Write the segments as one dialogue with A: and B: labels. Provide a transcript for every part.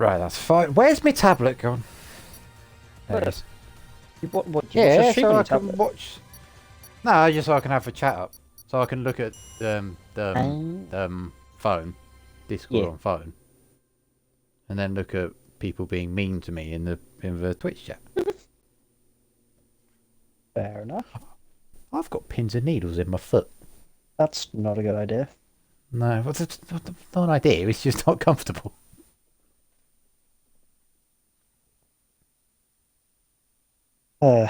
A: Right, that's fine. Where's my tablet gone? There it is.
B: What do you watch a stream
A: so
B: on
A: I
B: your
A: can
B: tablet?
A: watch. No, just so I can have a chat up. So I can look at
B: Um,
A: phone, Discord
B: Yeah.
A: on phone, and then look at people being mean to me in the Twitch chat.
B: Fair enough.
A: I've got pins and needles in my foot.
B: That's not a good idea.
A: No, what's not an idea. It's just not comfortable.
B: Uh,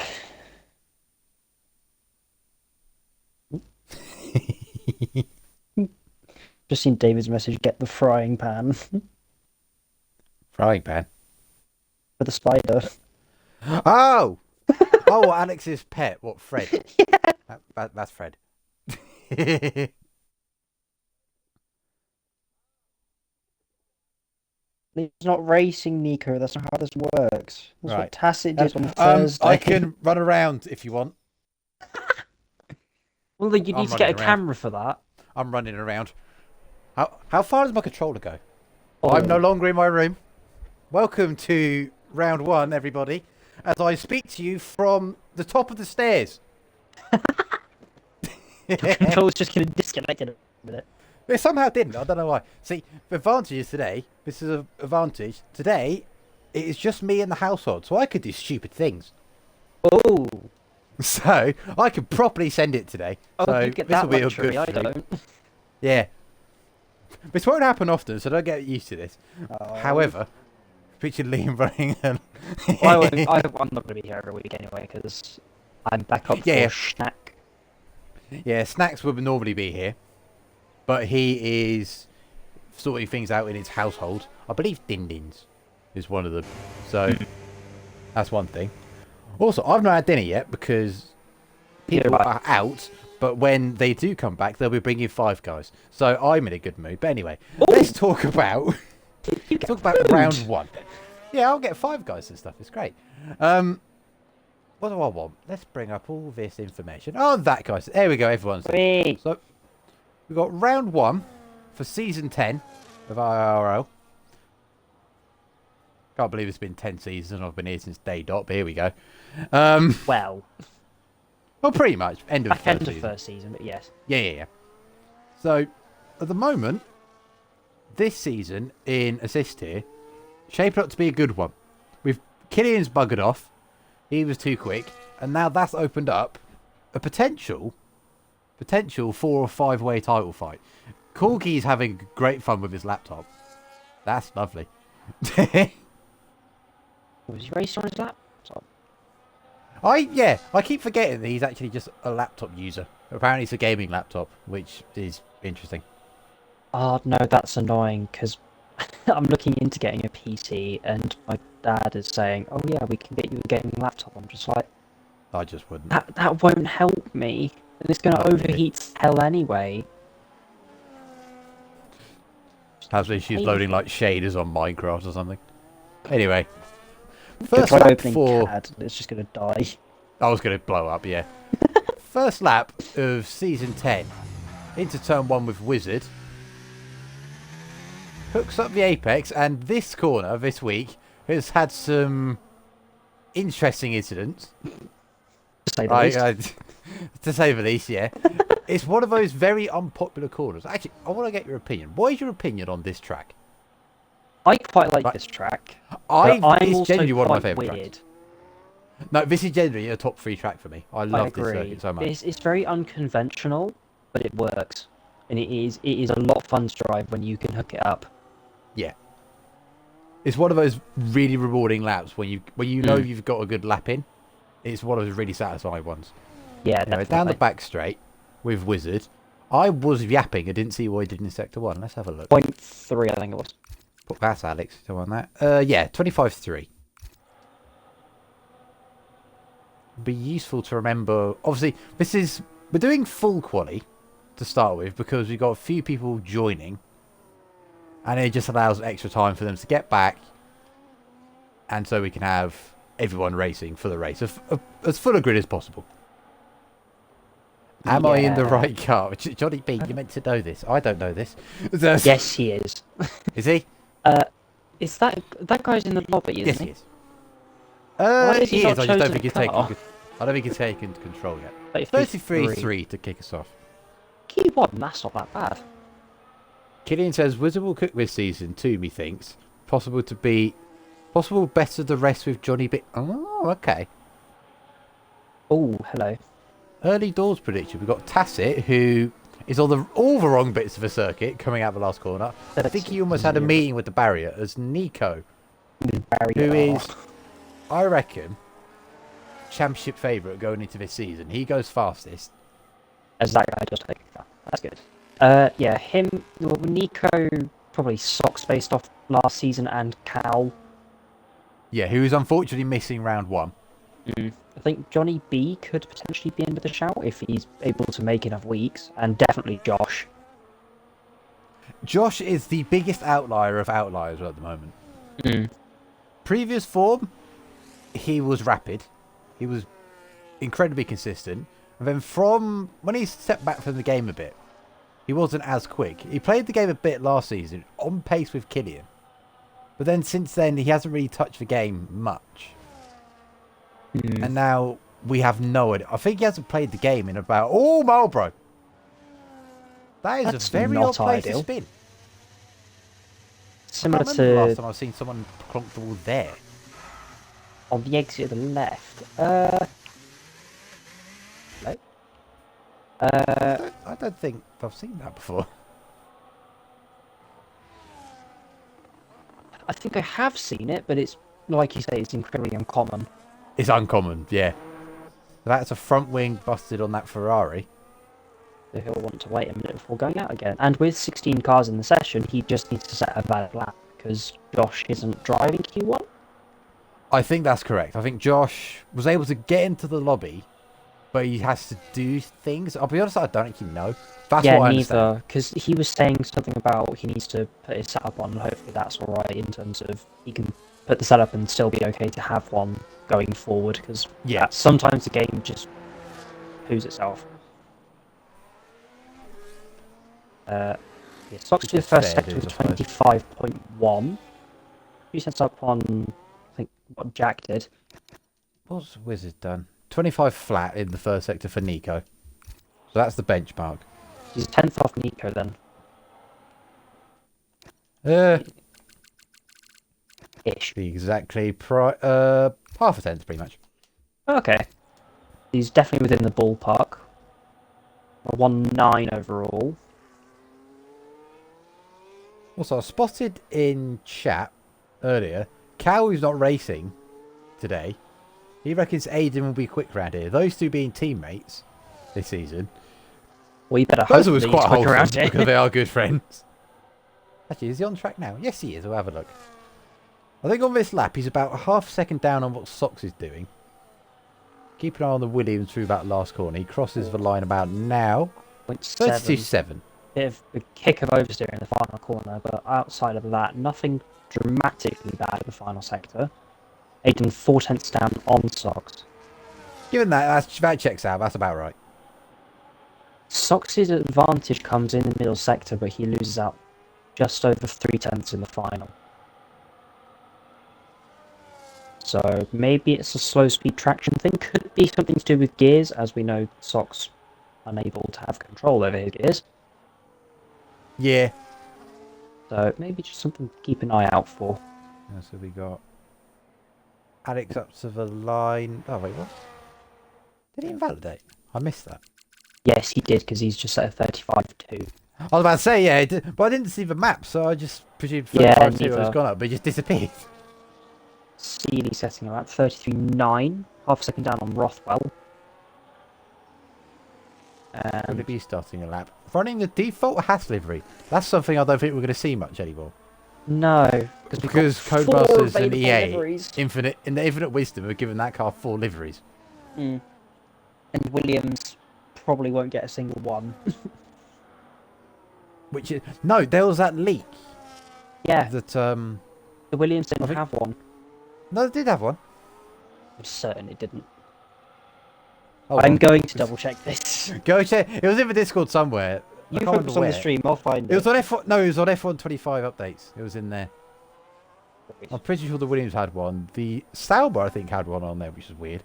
B: just seen David's message. Get the frying pan
A: Frying pan.
B: for the spider.
A: Oh, oh, Alex's pet. What, Fred? That's Fred.
B: It's not racing, Nico. That's not how this works. That's
A: Right.
B: what Tacit did on Thursday.
A: I can run around if you want.
C: Well, you
A: I'm
C: need to get a
A: running around.
C: camera for that.
A: I'm running around. How far does my controller go?
B: Oh.
A: I'm no longer in my room. Welcome to round one, everybody. As I speak to you from the top of the stairs.
B: Your controller's just going to disconnect in a minute.
A: It somehow didn't. I don't know why. See, the advantage is today. This is an advantage. Today, it is just me in the household, so I could do stupid things.
B: Oh,
A: So I could properly send it today. So
B: you get
A: this
B: that
A: will be a
B: luxury.
A: good
B: I
A: stream.
B: don't.
A: Yeah. This won't happen often, so don't get used to this.
B: Oh.
A: However, picture Liam running and...
B: Well, I'm not going to be here every week anyway because I'm back up
A: Yeah.
B: for snack.
A: Yeah, Snacks would normally be here, but he is sorting things out in his household. I believe Dindins is one of them. So that's one thing. Also, I've not had dinner yet because people
B: right.
A: are out, but when they do come back, they'll be bringing Five Guys. So I'm in a good mood. But anyway, let's talk about round one. Yeah, I'll get Five Guys and stuff. It's great. What do I want? Let's bring up all this information. Oh, that guys. There we go. Everyone's in.
B: Wait.
A: So we've got round one for season 10 of IIRL. Can't believe it's been 10 seasons and I've been here since day dot, but here we go.
B: Well,
A: Pretty much. End of
B: back
A: the
B: end
A: first
B: of
A: season.
B: first season, but yes.
A: Yeah. So, at the moment, this season in assist here, shaping up to be a good one. Killian's buggered off. He was too quick. And now that's opened up a potential 4 or 5 way title fight. Corgi's having great fun with his laptop. That's lovely.
B: Was he racing on his laptop?
A: I keep forgetting that he's actually just a laptop user. Apparently it's a gaming laptop, which is interesting.
B: Oh no, that's annoying because I'm looking into getting a PC and my dad is saying, "Oh yeah, we can get you a gaming laptop." I'm just like,
A: I just wouldn't.
B: that won't help me, and it's going to
A: Oh, really?
B: overheat hell anyway.
A: Hopefully she's loading like shaders on Minecraft or something. Anyway.
B: Go
A: First
B: try
A: lap
B: opening
A: for...
B: CAD, it's just going to die.
A: I was going to blow up, yeah. First lap of Season 10. Into Turn 1 with Wizard. Hooks up the apex, and this corner, this week, has had some interesting incidents.
B: To say the least.
A: To say the least, yeah. It's one of those very unpopular corners. Actually, I want to get your opinion. What is your opinion on this track?
B: I quite like this track.
A: I'm
B: it's
A: also genuinely one of my
B: quite
A: favourite
B: weird.
A: tracks. No, this is generally a top 3 track for me. I love
B: I
A: this
B: agree.
A: circuit so much.
B: It's very unconventional, but it works, and it is a lot of fun to drive when you can hook it up.
A: Yeah. It's one of those really rewarding laps when you know you've got a good lap in. It's one of those really satisfying ones.
B: Yeah,
A: Anyway,
B: definitely.
A: down the back straight with Wizard. I was yapping. I didn't see what he did in Sector 1. Let's have a look.
B: 0.3, I think it was.
A: That's Alex. So on that. Yeah, 25.3. Be useful to remember. Obviously, we're doing full quali to start with because we've got a few people joining. And it just allows extra time for them to get back. And so we can have everyone racing for the race. As full a grid as possible. Am I in the right car? Johnny B, you meant to know this. I don't know this.
B: Yes, he is.
A: Is he?
B: Is that guy's in the lobby,
A: Yes,
B: isn't
A: he is.
B: Why is he
A: He
B: not
A: is. I just don't
B: chosen
A: think he's
B: a car?
A: taken. I don't think he's taken control yet.
B: 33-3.
A: 33-3 to kick us off.
B: Q1, that's not that bad.
A: Killian says Wizard will cook this season too. Methinks possible better the rest with Johnny B. Oh, okay.
B: Oh, hello.
A: Early doors prediction. We've got Tacit, who is on all the wrong bits of the circuit coming out the last corner. I think he almost had a meeting with the barrier as Nico, who is, I reckon, championship favourite going into this season. He goes fastest.
B: As that guy does take a car. That's good. Yeah, Nico, probably Socks based off last season, and Cal.
A: Yeah, who is unfortunately missing round 1.
B: I think Johnny B could potentially be in with a shout if he's able to make enough weeks, and definitely Josh.
A: Josh is the biggest outlier of outliers at the moment. Previous form, he was rapid. He was incredibly consistent. And then from when he stepped back from the game a bit, he wasn't as quick. He played the game a bit last season, on pace with Killian. But then since then, he hasn't really touched the game much. And now we have no idea. I think he hasn't played the game in about... Oh, Marlborough! That's a very odd place to spin.
B: Similar
A: I
B: to...
A: the last time I've seen someone clonk the wall there.
B: On the exit to the left. Hello?
A: I don't think I've seen that before.
B: I think I have seen it, but it's, like you say, it's incredibly uncommon.
A: It's uncommon, yeah. That's a front wing busted on that Ferrari.
B: So he'll want to wait a minute before going out again. And with 16 cars in the session, he just needs to set a valid lap, because Josh isn't driving Q1.
A: I think that's correct. I think Josh was able to get into the lobby, but he has to do things. I'll be honest, I don't actually know. That's what I understand.
B: Neither, because he was saying something about he needs to put his setup on, and hopefully that's alright in terms of he can put the setup and still be okay to have one going forward, because sometimes the game just poos itself. Socks to the first sector was 25.1. He sets up on, I think, what Jack did.
A: What's Wizard done? 25 flat in the first sector for Nico. So that's the benchmark.
B: He's 10th off Nico then. Ish.
A: Exactly. Half a tenth, pretty much.
B: Okay. He's definitely within the ballpark. 1.9 overall.
A: Also, I spotted in chat earlier, Cal, who's not racing today, he reckons Aiden will be quick round here. Those two being teammates this season.
B: We better hope
A: Those
B: he's
A: quite
B: quick around
A: wholesome
B: here.
A: because they are good friends. Actually, is he on track now? Yes, he is. We'll have a look. I think on this lap, he's about a half second down on what Socks is doing. Keep an eye on the Williams through that last corner. He crosses the line about now. 32.7.
B: Bit of a kick of oversteer in the final corner, but outside of that, nothing dramatically bad in the final sector. Aiden 4/10 down on Socks.
A: Given that checks out. That's about right.
B: Socks' advantage comes in the middle sector, but he loses out just over 3/10 in the final. So maybe it's a slow speed traction thing. Could be something to do with gears, as we know Socks unable to have control over his gears.
A: Yeah.
B: So maybe just something to keep an eye out for.
A: Yeah, so we got Alex up to the line. Oh wait, what? Did he invalidate? I missed that.
B: Yes, he did, because he's just at a 35.2.
A: I was about to say, yeah, but I didn't see the map, so I just presumed 35.2 was gone up, but it just disappeared.
B: Seeley setting around 33.9, half a second down on Rothwell.
A: Would it be starting a lap? Running the default Haas livery. That's something I don't think we're going to see much anymore.
B: No,
A: because Codemasters and EA,
B: liveries.
A: in the infinite wisdom, have given that car 4 liveries.
B: And Williams probably won't get a single one.
A: Which is no, there was that leak.
B: Yeah.
A: That
B: the Williams didn't have one.
A: No, they did have one.
B: I'm certain it didn't.
A: Oh,
B: I'm going to double check this.
A: Go check. It was in the Discord somewhere.
B: You focus on the stream, I'll find it.
A: It was on F1. No, it was on F1 25 updates. It was in there. I'm pretty sure the Williams had one. The Sauber, I think, had one on there, which is weird.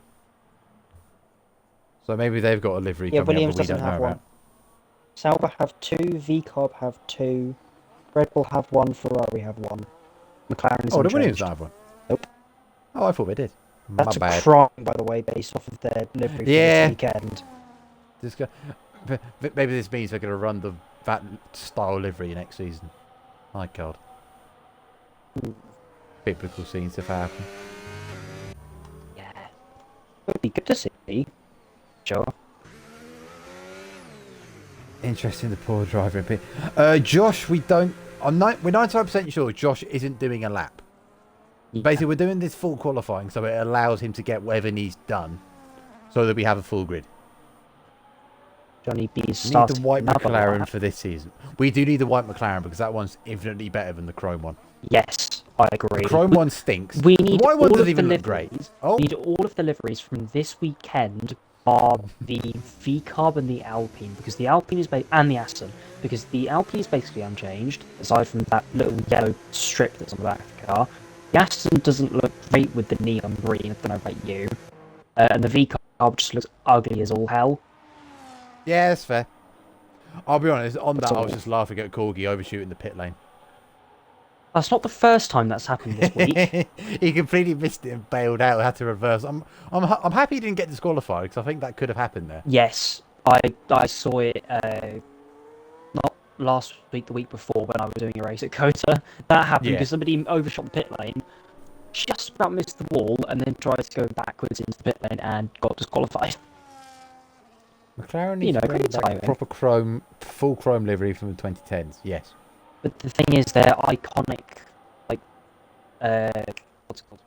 A: So maybe they've got a livery
B: Yeah,
A: coming
B: Williams
A: up that we
B: doesn't
A: don't know
B: have one.
A: about.
B: Sauber have 2, VCOB have 2, Red Bull have 1, Ferrari have 1. McLaren is
A: Oh, the
B: unchanged.
A: Williams don't have one?
B: Nope.
A: Oh, I thought they did.
B: That's
A: My
B: a
A: bad.
B: crime, by the way, based off of their livery for this weekend.
A: Maybe this means they're going to run that style livery next season. My God. Biblical scenes if happen.
B: Yeah. Would be good to see. Sure.
A: Interesting, the poor driver in pit. Josh, we're 99% sure Josh isn't doing a lap.
B: Yeah.
A: Basically, we're doing this full qualifying, so it allows him to get whatever needs done, so that we have a full grid.
B: Johnny B's
A: We need
B: starting
A: the white
B: another
A: McLaren
B: lap.
A: for this season. We do need the white McLaren because that one's infinitely better than the chrome one.
B: Yes, I agree.
A: The chrome one stinks.
B: We need
A: the white one
B: all
A: doesn't
B: of the
A: even look
B: liveries.
A: great. Oh,
B: We need all of the liveries from this weekend are the VCARB and the Alpine, because the Alpine is and the Aston, because the Alpine is basically unchanged, aside from that little yellow strip that's on the back of the car. The Aston doesn't look great with the neon green, I don't know about you. And the VCARB just looks ugly as all hell.
A: yeah, that's fair. I'll be honest, on
B: That's
A: that I
B: all.
A: was just laughing at Corgi overshooting the pit lane.
B: That's not the first time that's happened this week.
A: He completely missed it and bailed out, had to reverse. I'm happy he didn't get disqualified because I think that could have happened there.
B: Yes, I saw it not last week, the week before when I was doing a race at Kota. That happened
A: Yeah.
B: because somebody overshot the pit lane, just about missed the wall, and then tried to go backwards into the pit lane and got disqualified.
A: McLaren needs to bring
B: great
A: back
B: timing.
A: proper full chrome livery from the 2010s. Yes.
B: But the thing is, they're iconic, like, what's it called?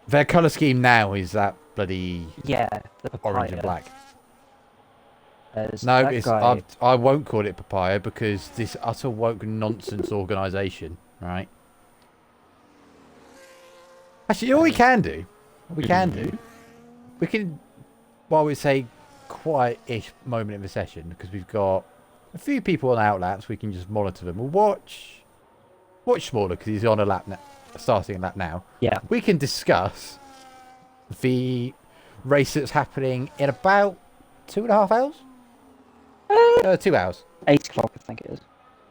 A: Their colour scheme now is that bloody
B: Yeah, the papaya.
A: orange and black.
B: There's
A: No,
B: that
A: it's
B: guy.
A: I won't call it papaya because this utter woke nonsense organisation, right? Actually, all we can do, we can, while we say quiet-ish moment in the session, because we've got a few people on outlaps, we can just monitor them. We'll watch Smaller because he's on a lap now, starting a lap now.
B: Yeah.
A: We can discuss the race that's happening in about 2.5 hours. 2 hours.
B: 8 o'clock, I think it is.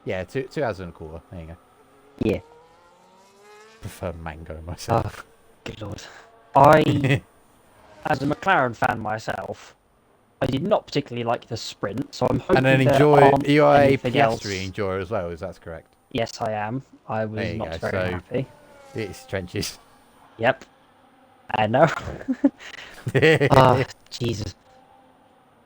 A: Yeah, 2 hours and a quarter. There you go.
B: Yeah.
A: Prefer mango myself.
B: Oh, good lord. I, as a McLaren fan myself, I did not particularly like the sprint, so I'm hoping
A: And then
B: there
A: enjoy.
B: aren't
A: You are a
B: anything else.
A: Piastri enjoyer as well. Is that correct?
B: Yes, I am. I was
A: There you
B: not
A: go,
B: very
A: so-
B: happy.
A: It's trenches.
B: Yep. I know. Ah, Jesus.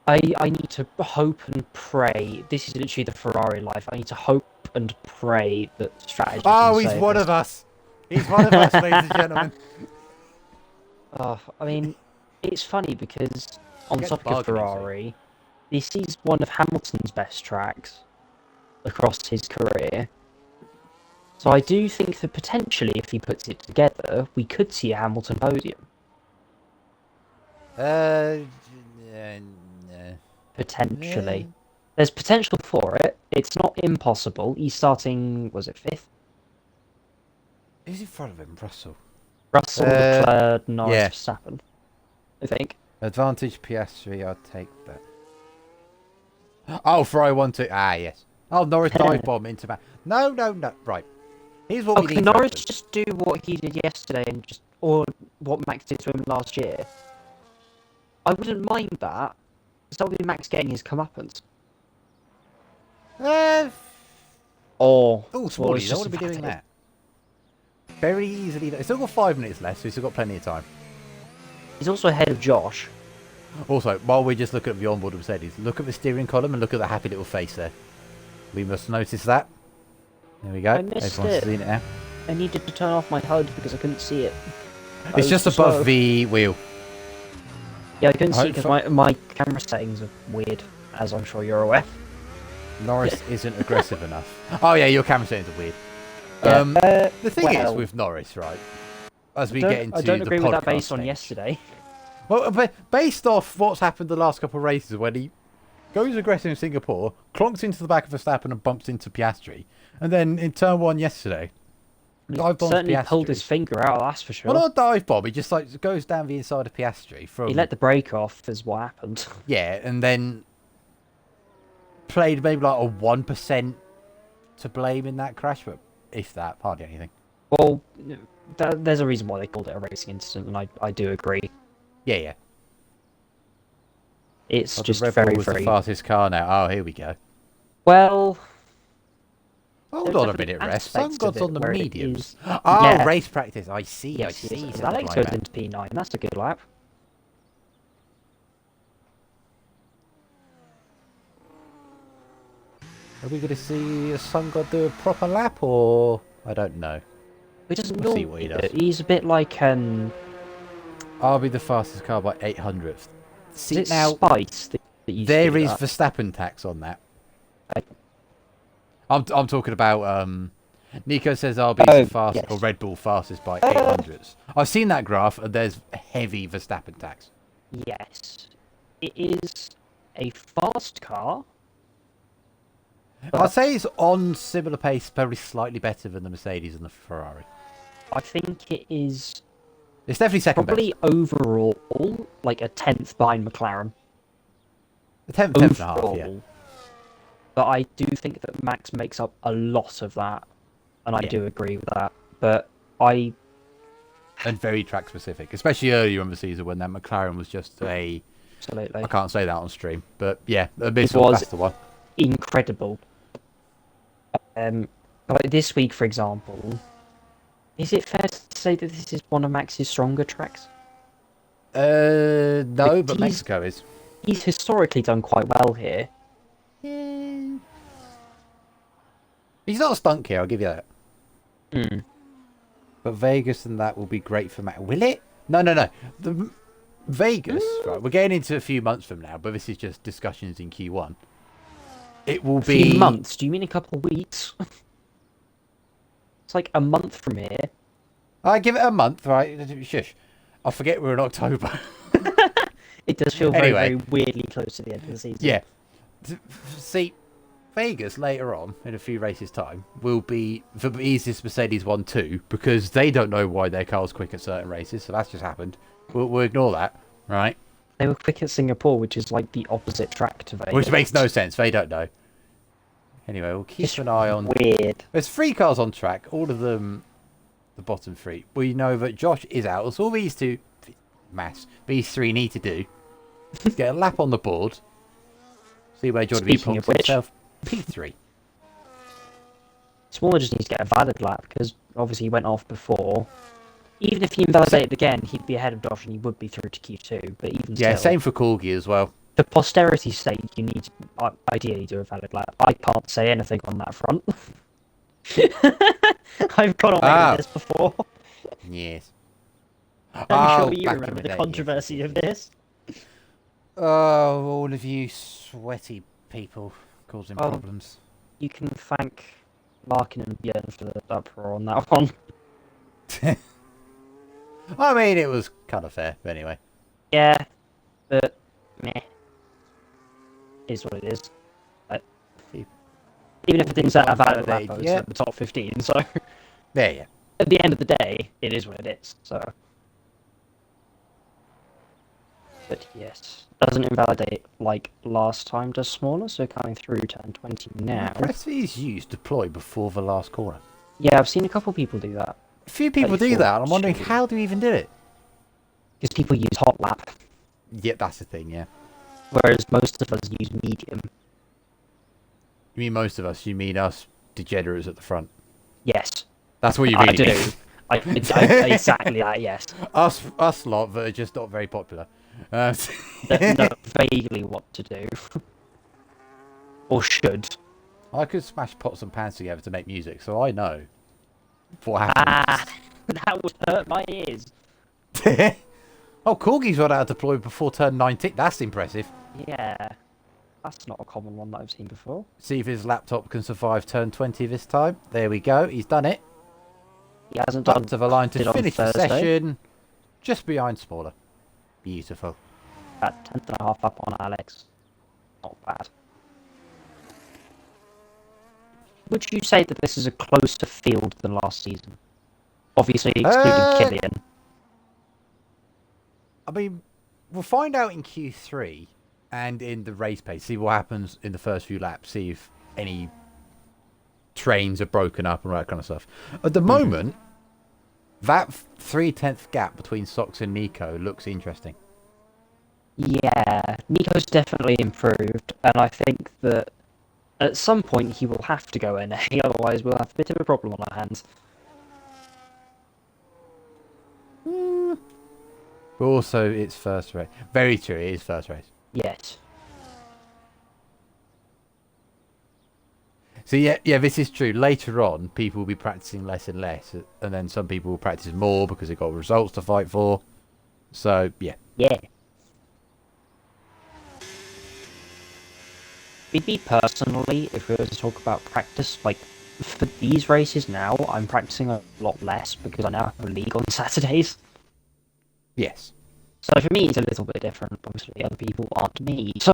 B: I need to hope and pray. This is literally the Ferrari life. I need to hope and pray that strategy.
A: Oh,
B: can
A: he's
B: save
A: one
B: us.
A: of us. He's one of us, ladies and gentlemen.
B: Oh, I mean, it's funny because on
A: Gets
B: topic of
A: bargaining, see.
B: Ferrari, this is one of Hamilton's best tracks across his career. So I do think that potentially, if he puts it together, we could see a Hamilton podium.
A: No.
B: Potentially. There's potential for it. It's not impossible. He's starting, was it 5th?
A: Who's in front of him? Russell.
B: Russell, Leclerc, Norris,
A: yeah.
B: Verstappen. I think.
A: Advantage Piastri. I'll take that. Oh, Ferrari 1-2. Ah, yes. Oh, Norris dive bomb into Max. No. Right. Here's what we
B: Can
A: need. to
B: Norris
A: happen.
B: just do what he did yesterday or what Max did to him last year? I wouldn't mind that. That would be Max getting his comeuppance. Or
A: Oh, Smalley, you don't want to be doing that. Very easily. He's still got 5 minutes left, so he's still got plenty of time.
B: He's also ahead of Josh.
A: Also, while we just look at the onboard of Mercedes, look at the steering column and look at the happy little face there. We must notice that. There we go.
B: I missed
A: Everyone's
B: it.
A: seen it now.
B: I needed to turn off my HUD because I couldn't see it.
A: It's just above the wheel.
B: Yeah, I couldn't see
A: Right,
B: because my camera settings are weird, as I'm sure you're aware.
A: Norris isn't aggressive enough. Oh yeah, your camera settings are weird.
B: Yeah,
A: The thing is
B: well,
A: with Norris, right? As we
B: I
A: get
B: don't-
A: into
B: I don't
A: the
B: agree with that
A: podcast
B: based on
A: stage.
B: yesterday.
A: Well, but based off what's happened the last couple of races, when he goes aggressive in Singapore, clonks into the back of Verstappen and bumps into Piastri, and then in turn 1 yesterday, Dive bombs
B: certainly pulled his
A: Piastri.
B: finger out, that's for sure.
A: Well, not a dive bomb. He just like goes down the inside of Piastri from.
B: He let the brake off, is what happened.
A: Yeah, and then played maybe like a 1% to blame in that crash, but if that, hardly anything.
B: Well, there's a reason why they called it a racing incident, and I do agree.
A: Yeah.
B: It's
A: Well,
B: just
A: the Red Bull
B: very,
A: was
B: very...
A: the fastest car now. Oh, here we go.
B: Well...
A: Hold
B: there's
A: on a
B: definitely
A: minute, Rest.
B: aspects
A: Sun God's
B: of it
A: on the
B: where it
A: mediums.
B: is-
A: Oh,
B: Yeah.
A: race practice. I see.
B: Yes,
A: I see.
B: yes.
A: said
B: Alex
A: my
B: goes
A: man.
B: into P9, that's a good lap.
A: Are we going to see Sun God do a proper lap, or I don't know.
B: He doesn't
A: We'll see
B: normally
A: what he
B: do
A: does.
B: it. He's a bit like,
A: I'll be the fastest car by 800th.
B: is
A: See
B: it
A: now,
B: Spice that used to
A: there
B: do
A: is
B: that?
A: Verstappen tax on that.
B: Right.
A: I'm talking about Nico says RB's
B: Oh,
A: the fast
B: yes.
A: or Red Bull fastest by 800s. I've seen that graph and there's heavy Verstappen tax.
B: Yes. It is a fast car.
A: I'd say it's on similar pace, probably slightly better than the Mercedes and the Ferrari.
B: I think it is
A: It's definitely second
B: probably overall like a 10th behind McLaren.
A: best. 10th and a half,
B: Overall.
A: yeah.
B: But I do think that Max makes up a lot of that, and I
A: Yeah.
B: do agree with that. But I
A: And very track specific, especially earlier in the season when that McLaren was just a...
B: absolutely
A: I can't say that on stream, but yeah, Abyssal,
B: was-
A: that's the one.
B: incredible. Like this week, for example, is it fair to say that this is one of Max's stronger tracks?
A: No, but
B: He's-
A: Mexico is.
B: He's historically done quite well here.
A: Yeah. He's not a stunt here, I'll give you that.
B: Hmm.
A: But Vegas and that will be great for Matt. Will it? No. The Vegas, right? We're getting into a few months from now, but this is just discussions in Q1. It will
B: A
A: be
B: few months? Do you mean a couple of weeks? It's like a month from here.
A: I give it a month, right? Shush. I forget we're in October.
B: It does feel very,
A: Anyway.
B: very weirdly close to the end of the season.
A: Yeah. See, Vegas later on, in a few races' time, will be the easiest Mercedes 1-2 because they don't know why their car's quick at certain races, so that's just happened. We'll ignore that, right?
B: They were quick at Singapore, which is like the opposite track to Vegas.
A: Which makes no sense. They don't know. Anyway, we'll keep
B: It's
A: an eye on...
B: weird.
A: There's 3 cars on track, all of them the bottom 3. We know that Josh is out, so all these these 3 need to do is get a lap on the board, see where Jordan
B: Speaking
A: B
B: of
A: plonks
B: which-
A: himself. P3.
B: Smaller just needs to get a valid lap, because obviously he went off before. Even if he invalidated again, he'd be ahead of Josh and he would be through to Q2, but even
A: Yeah,
B: still,
A: same for Corgi as well.
B: for posterity's sake, you need to ideally do a valid lap. I can't say anything on that front. I've gone away
A: Ah.
B: with this before.
A: Yes.
B: I'm sure you
A: back in
B: remember the
A: day,
B: controversy of this.
A: Oh, all of you sweaty people causing
B: Oh.
A: problems.
B: You can thank Larkin and Björn for the uproar on that one.
A: I mean, it was kind of fair, but anyway.
B: Yeah, but meh. Is what it is. Like, even if it didn't set a valid lap, I was
A: Yeah.
B: in the top 15, so
A: There, yeah.
B: at the end of the day, it is what it is, so. But yes, doesn't invalidate like last time, does smaller, so coming through turn 20 now.
A: Press these used deploy before the last corner.
B: Yeah, I've seen a couple people do that,
A: A few people do
B: 34
A: that, and I'm wondering
B: should be.
A: how do you even do it?
B: because people use hot lap,
A: Yeah, that's the thing, yeah.
B: whereas most of us use medium.
A: You mean most of us? You mean us degenerates at the front?
B: Yes,
A: That's what you
B: I
A: really
B: do.
A: mean.
B: I exactly that, yes.
A: Us lot that are just not very popular.
B: That know vaguely what to do. Or should.
A: I could smash pots and pans together to make music, so I know what happens.
B: Ah, that would hurt my ears.
A: Oh, Corgi's run out of deploy before turn 19. That's impressive.
B: Yeah, that's not a common one that I've seen before.
A: See if his laptop can survive turn 20 this time. There we go. He's done it.
B: He hasn't done
A: Up to the line
B: did
A: to
B: on
A: finish the
B: Thursday.
A: session. Just behind Smaller. Beautiful.
B: that 10th and a half up on Alex. Not bad. Would you say that this is a closer field than last season? Obviously excluding Killian.
A: I mean, we'll find out in Q3 and in the race pace. See what happens in the first few laps. See if any trains are broken up and all that kind of stuff. At the moment, that 3/10 gap between Sox and Nico looks interesting.
B: Yeah, Nico's definitely improved, and I think that at some point he will have to go NA, otherwise we'll have a bit of a problem on our hands.
A: But also, it's first race. Very true, it is first race.
B: Yes.
A: So yeah, this is true. Later on, people will be practicing less and less, and then some people will practice more because they've got results to fight for. So, yeah.
B: Yeah. Me personally, if we were to talk about practice, like, for these races now, I'm practicing a lot less because I now have a league on Saturdays.
A: Yes.
B: So for me, it's a little bit different. Obviously, other people aren't me. So,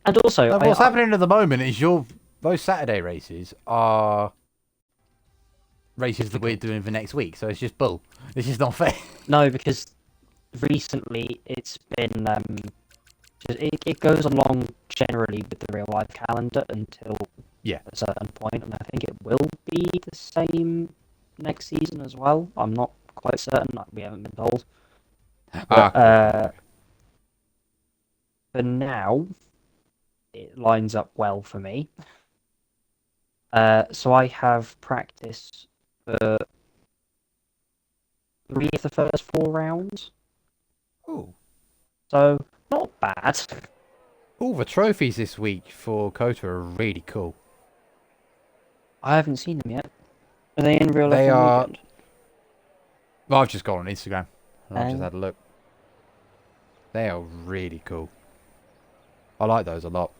B: and also,
A: what's happening at the moment is those Saturday races are races that we're doing for next week. So it's just bull. It's just not fair.
B: No, because recently it's been it goes along generally with the real life calendar until a certain point, and I think it will be the same next season as well. I'm not quite certain. We haven't been told. But, for now, it lines up well for me. So I have practiced for 3 of the first 4 rounds.
A: Ooh.
B: So, not bad.
A: All the trophies this week for Kota are really cool.
B: I haven't seen them yet. Are they in real life?
A: They are.
B: Weekend?
A: Well, I've just gone on Instagram and I've just had a look. They are really cool. I like those a lot.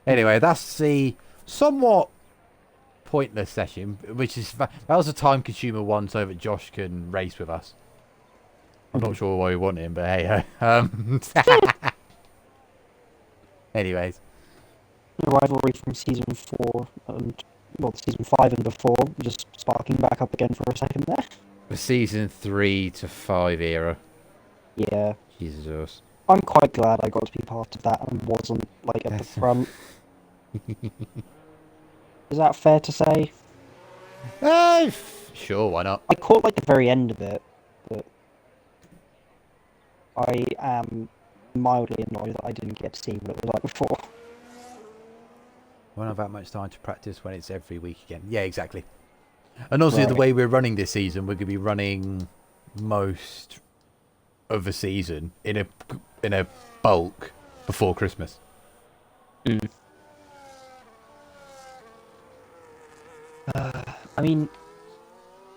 A: Anyway, that's the somewhat pointless session, which is that was a time-consumer one so that Josh can race with us. I'm not sure why we want him, but hey, anyways,
B: The rivalry from season 4 and season 5 and before, just sparking back up again for a second there.
A: the season 3 to 5 era.
B: Yeah.
A: Jesus.
B: I'm quite glad I got to be part of that and wasn't like at the front. Is that fair to say?
A: Sure, why not?
B: I caught like the very end of it, but I am mildly annoyed that I didn't get to see what it was like before.
A: We don't have that much time to practice when it's every week again. Yeah, exactly. And also the way we're running this season, we're going to be running most of the season in a bulk before Christmas.
B: I mean,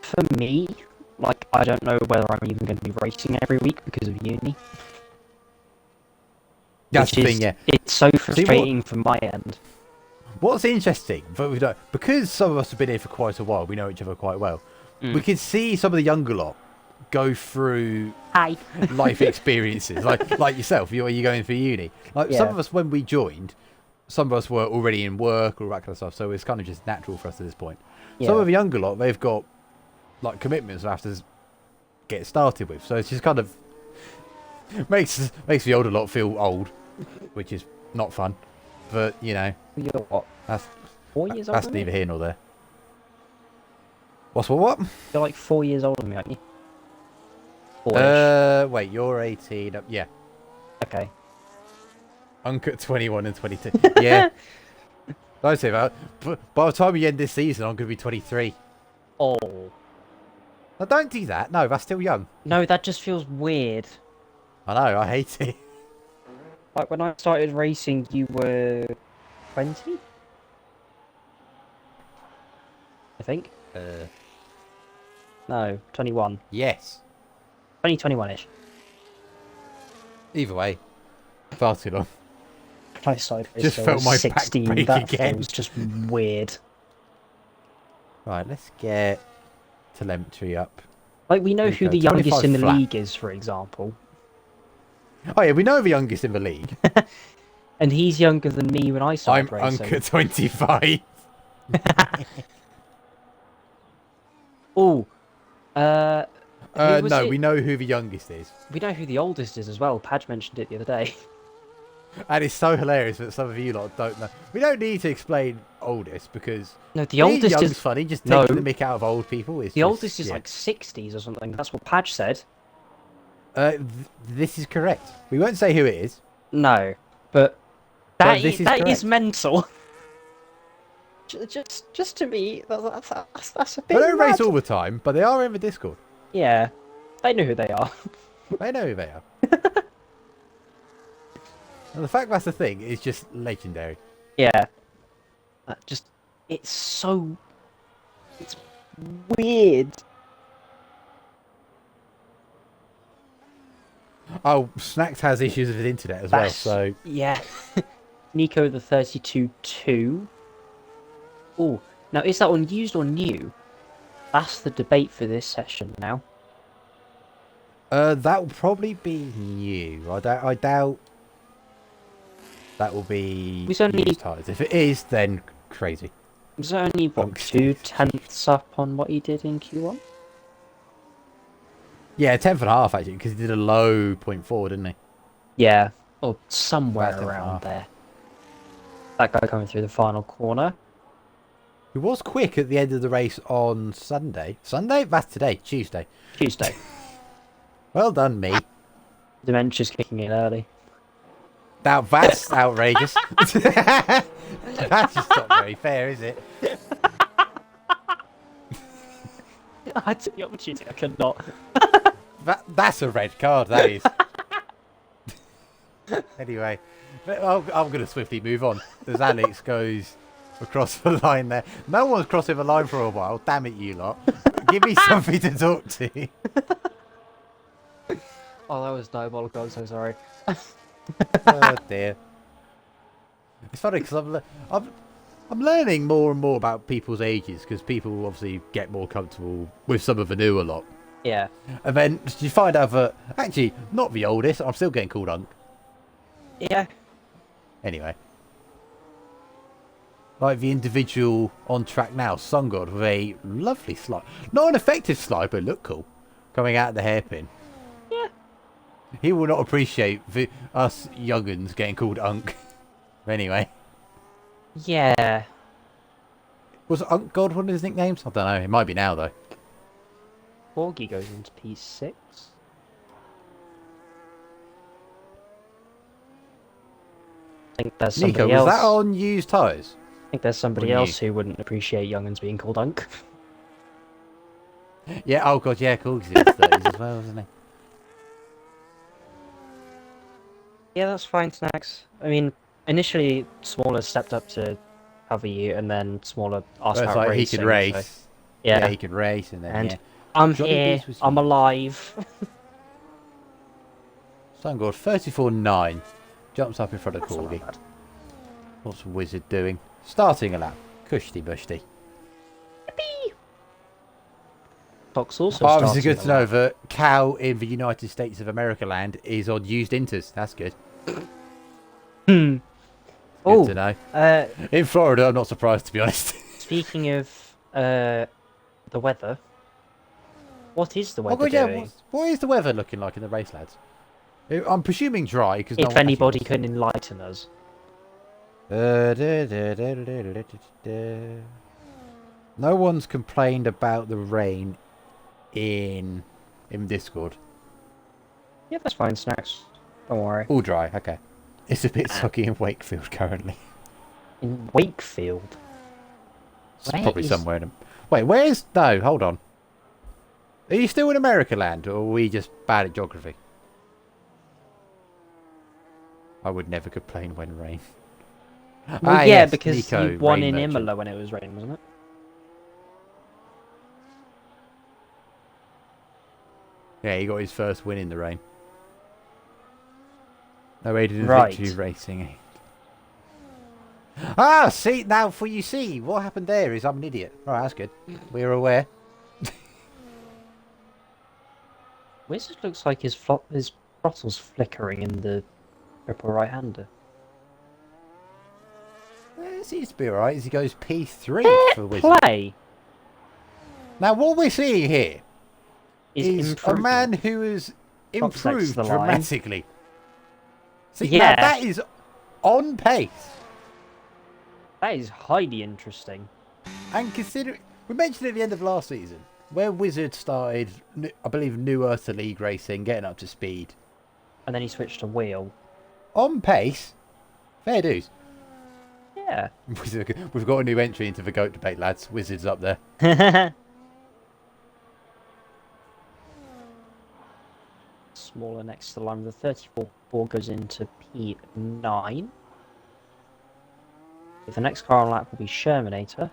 B: for me, like, I don't know whether I'm even going to be racing every week because of uni.
A: That's the thing, yeah.
B: It's so frustrating from my end.
A: What's interesting, but we don't, because some of us have been here for quite a while, we know each other quite well. We can see some of the younger lot go through life experiences, like yourself. You're going through uni. Like some of us, when we joined, some of us were already in work or that kind of stuff, so it's kind of just natural for us at this point. Some of the younger lot, they've got like commitments they have to get started with, so it's just kind of makes the older lot feel old, which is not fun. But you know,
B: You're what?
A: That's
B: 4 years older?
A: That's neither here nor there. What?
B: You're like 4 years older than me, aren't you? 4-ish.
A: Wait, you're 18. Yeah.
B: Okay.
A: Uncut 21 and 22. Yeah. Don't say that. By the time we end this season, I'm going to be 23.
B: Oh.
A: Now, don't do that. No, that's still young.
B: No, that just feels weird.
A: I know, I hate it.
B: Like, when I started racing, you were 20? I think. No, 21.
A: Yes.
B: 21-ish.
A: Either way, far too long.
B: I started racing,
A: Just felt my
B: 16.
A: back break
B: That
A: again.
B: feels just weird.
A: Right, let's get telemetry up.
B: Like, we know who the youngest in the
A: flat.
B: league is, for example.
A: Oh yeah, we know the youngest in the league.
B: And he's younger than me when I started
A: I'm
B: racing.
A: Uncut 25.
B: Oh, uh, who was
A: No,
B: it?
A: we know who the youngest is.
B: We know who the oldest is as well. Padge mentioned it the other day.
A: And it's so hilarious that some of you lot don't know. We don't need to explain oldest because
B: No, the
A: being
B: oldest
A: young's
B: is
A: funny. Just
B: no.
A: taking the mick out of old people is
B: The
A: just,
B: oldest is like 60s or something. That's what Padge said.
A: This is correct. We won't say who it is.
B: No, but
A: But
B: that is mental. Just to me, that's a bit.
A: They don't
B: mad.
A: race all the time, but they are in the Discord.
B: Yeah, they know who they are.
A: They know who they are. And the fact that's the thing is just legendary.
B: Yeah, it's weird.
A: Oh, Snacks has issues with his internet as well, so...
B: Yeah. Nico the 32-2. Oh, now is that on used or new? That's the debate for this session now.
A: That will probably be new. I doubt that will be used tires. If it is, then crazy.
B: Was there only, what, 2/10 up on what he did in Q1?
A: Yeah, 10.5 actually, because he did a low 0.4, didn't he?
B: Yeah, or somewhere
A: About 10.5.
B: around there. That guy coming through the final corner.
A: He was quick at the end of the race on Sunday. Sunday? That's today. Tuesday.
B: Tuesday.
A: Well done, me.
B: Dementia's kicking in early.
A: Now that's outrageous. That's just not very fair, is it?
B: I took the opportunity, I could not.
A: That's a red card, that is. Anyway, I'm going to swiftly move on as Alex goes across the line there. No one's crossing the line for a while. Damn it, you lot. Give me something to talk to.
B: Oh, that was diabolical. I'm so sorry.
A: Oh dear. It's funny because I'm learning more and more about people's ages because people obviously get more comfortable with some of the newer lot.
B: Yeah.
A: And then you find out that actually not the oldest. I'm still getting called Unk.
B: Yeah.
A: Anyway. Like the individual on track now, Sun God, with a lovely slide. Not an effective slide, but look cool. Coming out of the hairpin.
B: Yeah.
A: He will not appreciate us young'uns getting called Unk. Anyway.
B: Yeah.
A: Was Unk God one of his nicknames? I don't know. It might be now, though.
B: Porgy goes into P6. I think there's somebody
A: Nico,
B: else.
A: was that on used tyres?
B: I think there's somebody else who wouldn't appreciate young'uns being called Unk.
A: Yeah, oh god, yeah, cool, because he was 30s as well, wasn't he?
B: Yeah, that's fine, Snacks. I mean, initially, Smaller stepped up to cover you, and then Smaller asked
A: Well,
B: about
A: like,
B: racing.
A: he could race.
B: So, yeah.
A: He could race, and then,
B: And
A: yeah.
B: I'm
A: Johnny
B: here,
A: Beast was
B: I'm
A: huge.
B: alive.
A: Sun God, 34.9. Jumps up in front of
B: That's not
A: Corgi.
B: bad.
A: What's the Wizard doing? Starting a lap. Cushty bushty.
B: Fox also
A: Obviously
B: starting
A: good to know that Cal in the United States of America land is on used Inters. That's good. Good to know. In Florida, I'm not surprised, to be honest.
B: Speaking of the weather, what is the weather doing?
A: What is the weather looking like in the race, lads? I'm presuming dry, because
B: If anybody can enlighten us.
A: No one's complained about the rain in Discord.
B: Yeah, that's fine, Snacks. Don't worry.
A: All dry, okay. It's a bit sucky in Wakefield currently.
B: In Wakefield?
A: It's probably somewhere in... Wait, where's... No, hold on. Are you still in America land, or are we just bad at geography? I would never complain when rain.
B: Well, yeah,
A: yes,
B: because
A: Nico,
B: you won
A: rain
B: in
A: merchant.
B: Imola when it was raining, wasn't it?
A: Yeah, he got his first win in the rain. No aided in
B: Right.
A: victory racing. Ah, see, now for you see, what happened there is I'm an idiot. Right, that's good. We're aware.
B: Wizard looks like his throttle's flickering in the triple right-hander.
A: It seems to be alright as he goes P3 for Wizard.
B: Play!
A: Now, what we're seeing here is a
B: improvement.
A: man who has
B: Drops next to
A: improved
B: the line.
A: dramatically. See,
B: Yeah.
A: now that is on pace.
B: That is highly interesting.
A: And considering, we mentioned at the end of last season, where Wizard started, I believe, newer to league racing, getting up to speed.
B: And then he switched to wheel.
A: On pace, fair dues.
B: Yeah.
A: We've got a new entry into the GOAT debate, lads. Wizard's up there.
B: Smaller next to the line. The 34 goes into P9. The next car on lap will be Shermanator.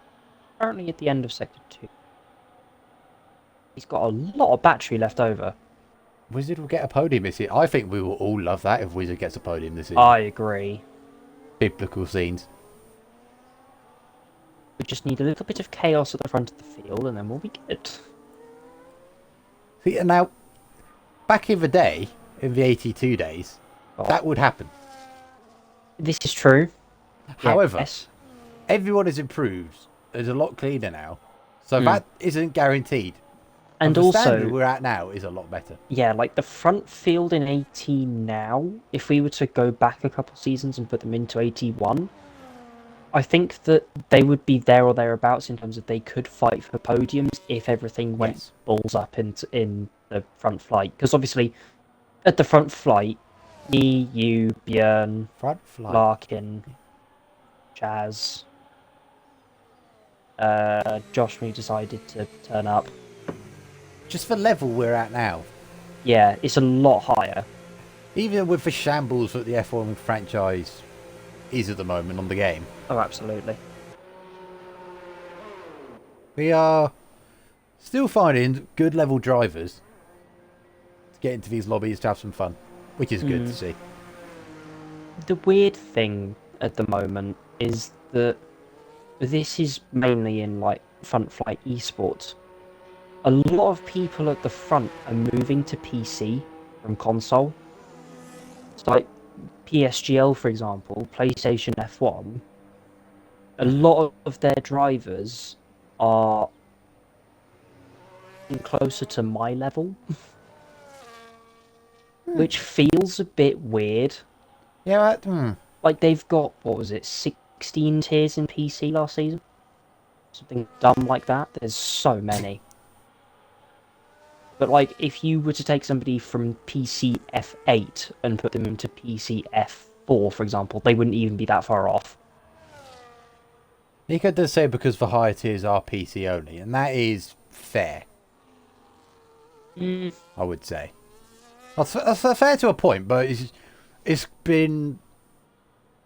B: Currently at the end of Sector 2. He's got a lot of battery left over.
A: Wizard will get a podium this year. I think we will all love that if Wizard gets a podium this year.
B: I agree.
A: Biblical scenes.
B: We just need a little bit of chaos at the front of the field and then we'll be good.
A: See, and now, back in the day, in the 82 days, that would happen.
B: This is true.
A: However,
B: yes.
A: everyone has improved. It's a lot cleaner now. So that isn't guaranteed.
B: And
A: the
B: also,
A: standard we're at now is a lot better.
B: Yeah, like the front field in 80 now, if we were to go back a couple seasons and put them into 81, I think that they would be there or thereabouts in terms of they could fight for podiums if everything went balls up in the front flight. Because obviously, at the front flight, me, you, Björn,
A: Front flight.
B: Larkin, Jazz, Josh, when he decided to turn up.
A: Just the level we're at now.
B: Yeah, it's a lot higher.
A: Even with the shambles that the F1 franchise is at the moment on the game.
B: Oh, absolutely.
A: We are still finding good level drivers to get into these lobbies to have some fun, which is good to see.
B: The weird thing at the moment is that this is mainly in like front flight esports. A lot of people at the front are moving to PC from console. It's like PSGL, for example, PlayStation F1. A lot of their drivers are closer to my level, which feels a bit weird.
A: Yeah,
B: Like they've got, what was it, 16 tiers in PC last season? Something dumb like that. There's so many. But like, if you were to take somebody from PC F8 and put them into PC F4, for example, they wouldn't even be that far off.
A: Nico does say because the higher tiers are PC only, and that is fair. I would say. That's fair to a point, but it's been,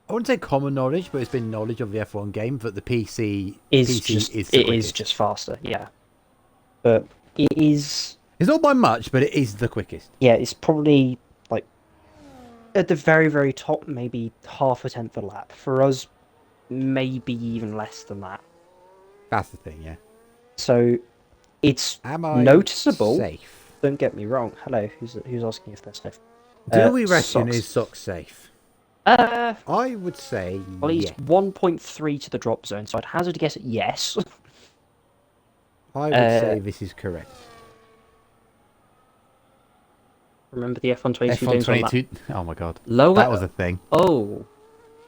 A: I wouldn't say common knowledge, but it's been knowledge of the F1 game that the PC is
B: just faster, yeah. But it is...
A: It's not by much, but it is the quickest.
B: Yeah, it's probably, like, at the very, very top, maybe half a tenth a lap. For us, maybe even less than that.
A: That's the thing, yeah.
B: So, it's
A: Am I
B: noticeable.
A: Safe?
B: Don't get me wrong. Hello, who's asking if they're safe?
A: Do we reckon
B: socks.
A: is Socks safe?
B: I
A: would say
B: well, he's 1.3 to the drop zone, so I'd hazard a guess at yes.
A: I would say this is correct.
B: Remember the F122
A: F122. Oh my god.
B: Lower.
A: That was a thing.
B: Oh.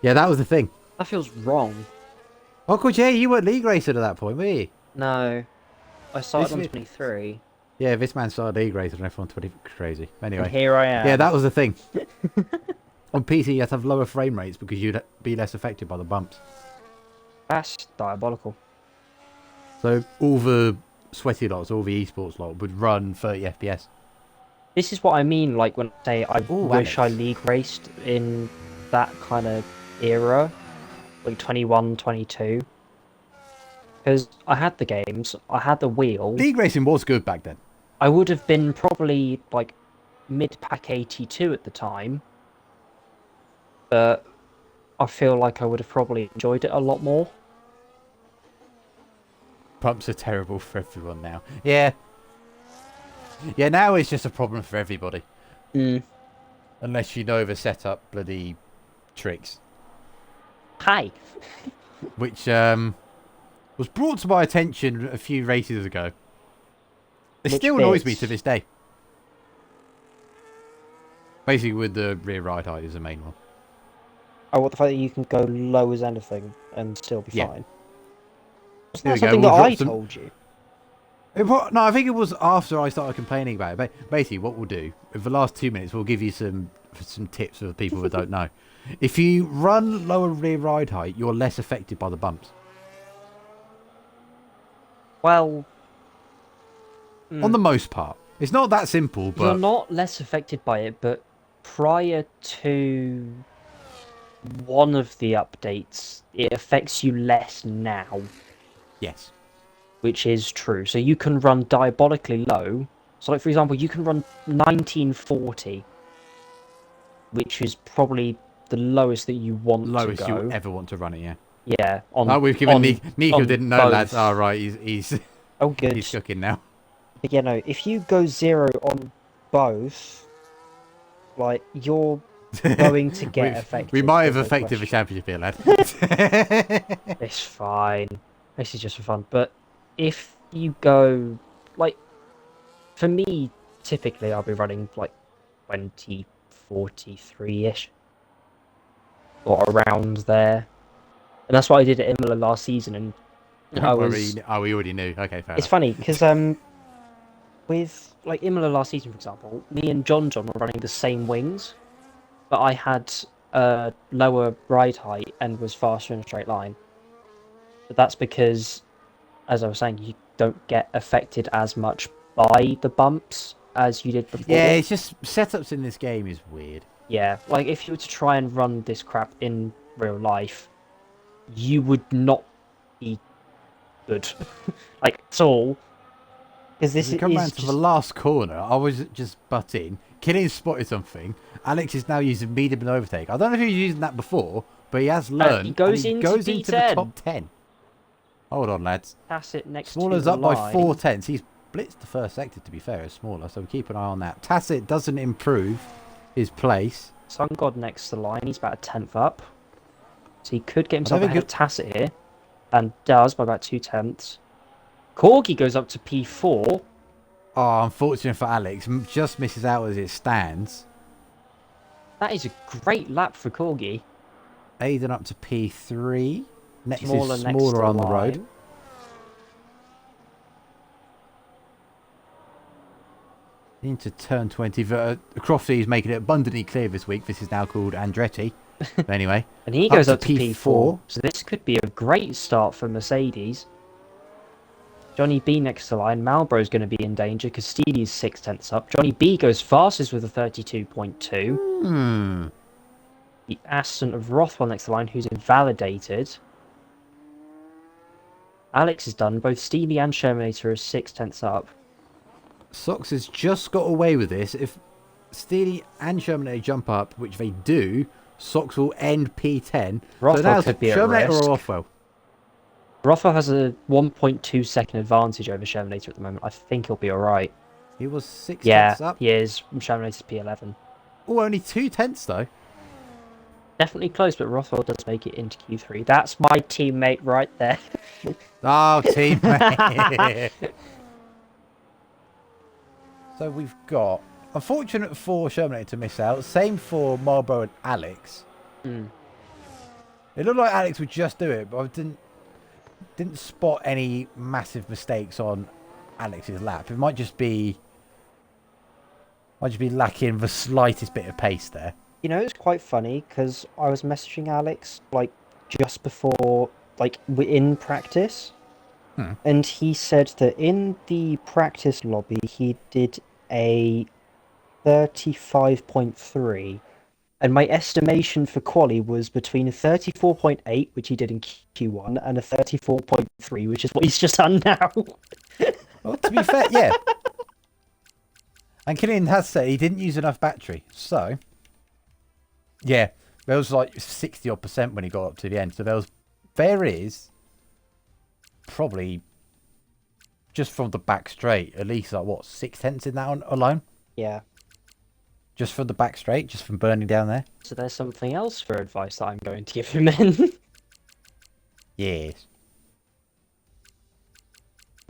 A: Yeah, that was the thing.
B: That feels wrong.
A: Oh, cool, Jay, you weren't league racer at that point, were you?
B: No. I started on 23.
A: Yeah, this man started league racer on F120. Crazy. Anyway.
B: And here I am.
A: Yeah, that was the thing. On PC, you have to have lower frame rates because you'd be less affected by the bumps.
B: That's diabolical.
A: So all the sweaty lots, all the esports lot would run 30 FPS.
B: This is what I mean, like when I say I wish I
A: Alex.
B: league raced in that kind of era, like 21, 22. Because I had the games, I had the wheel.
A: League racing was good back then.
B: I would have been probably like mid-pack 82 at the time. But I feel like I would have probably enjoyed it a lot more.
A: Pumps are terrible for everyone now. Yeah. Yeah, now it's just a problem for everybody. Unless you know the setup bloody tricks.
B: Hi.
A: Which was brought to my attention a few races ago. It still annoys me to this day. Basically, with the rear ride height is the main one.
B: Oh, what, the fact that you can go low as anything and still be fine? Wasn't
A: Here
B: that
A: we go,
B: something
A: we'll
B: that
A: drop
B: I
A: some-
B: told you?
A: No, I think it was after I started complaining about it. Basically, what we'll do, for the last 2 minutes, we'll give you some tips for the people that don't know. If you run lower rear ride height, you're less affected by the bumps.
B: Well...
A: On the most part. It's not that simple, but...
B: You're not less affected by it, but prior to one of the updates, it affects you less now.
A: Yes.
B: Which is true. So you can run diabolically low. So, like, for example, you can run 1940, which is probably the lowest that you want to
A: Lowest
B: go.
A: you ever want to run it, yeah.
B: Yeah.
A: Oh, we've given Nico didn't know,
B: both.
A: lads. Oh, right, he's
B: Oh, good.
A: he's cooking now.
B: But yeah, no, if you go 0 on both, like, you're going to get affected.
A: We might have
B: there's no
A: affected the
B: question.
A: championship here, lad.
B: It's fine. This is just for fun. But if you go, like, for me, typically I'll be running like 2043-ish. Or around there. And that's what I did at Imola last season. And I was...
A: we already knew. Okay, fair
B: It's
A: enough.
B: funny, because with, like, Imola last season, for example, me and John were running the same wings. But I had a lower ride height and was faster in a straight line. But that's because, as I was saying, you don't get affected as much by the bumps as you did before.
A: Yeah, it's just setups in this game is weird.
B: Yeah, like if you were to try and run this crap in real life, you would not be good. Like, at all. Because this is
A: come round to
B: just...
A: the last corner, I was just butting. Killian spotted something. Alex is now using medium and overtake. I don't know if he was using that before, but he has learned.
B: he goes
A: and
B: into
A: into the
B: P10.
A: top 10. Hold on, lads.
B: Tacit next
A: Smaller's
B: to the
A: up by
B: line.
A: 4 tenths. He's blitzed the first sector, to be fair, as Smaller, so keep an eye on that. Tacit doesn't improve his place.
B: Sun God next to the line. He's about a 10th up. So he could get himself ahead of Tacit here. And does by about 2 tenths. Corgi goes up to P4.
A: Oh, unfortunate for Alex. Just misses out as it stands.
B: That is a great lap for Corgi.
A: Aiden up to P3. Next
B: Smaller
A: is
B: next
A: Smaller
B: to
A: on the
B: line.
A: road. Into turn 20. Crofty is making it abundantly clear this week. This is now called Andretti. But anyway.
B: And he goes up to
A: P4.
B: P4. So this could be a great start for Mercedes. Johnny B next to the line. Malbro's going to be in danger because Steely's 6 tenths up. Johnny B goes fastest with a 32.2. The Aston of Rothwell next to the line, who's invalidated. Alex is done. Both Steely and Shermanator are 6 tenths up.
A: Sox has just got away with this. If Steely and Shermanator jump up, which they do, Sox will end P10.
B: Rothwell could be at
A: Shermanator
B: risk.
A: or Rothwell?
B: Rothwell has a 1.2 second advantage over Shermanator at the moment. I think he'll be alright.
A: He was 6
B: Yeah,
A: tenths up.
B: he is. Shermanator's P11.
A: Oh, only 2 tenths though.
B: Definitely close, but Rothwell does make it into Q3. That's my teammate right there.
A: Oh, teammate. So we've got... Unfortunate for Shermanator to miss out. Same for Marlboro and Alex. It looked like Alex would just do it, but I didn't spot any massive mistakes on Alex's lap. It might just be lacking the slightest bit of pace there.
B: You know, it's quite funny because I was messaging Alex like just before, like in practice, and he said that in the practice lobby he did a 35.3, and my estimation for quali was between a 34.8, which he did in Q1, and a 34.3, which is what he's just done now.
A: Well, to be fair, yeah. And Killian has said he didn't use enough battery, so yeah, there was like 60 odd % when he got up to the end. So there is probably just from the back straight at least like what 6 tenths in that one alone.
B: Yeah.
A: Just from the back straight, just from burning down there.
B: So there's something else for advice that I'm going to give him then.
A: Yes.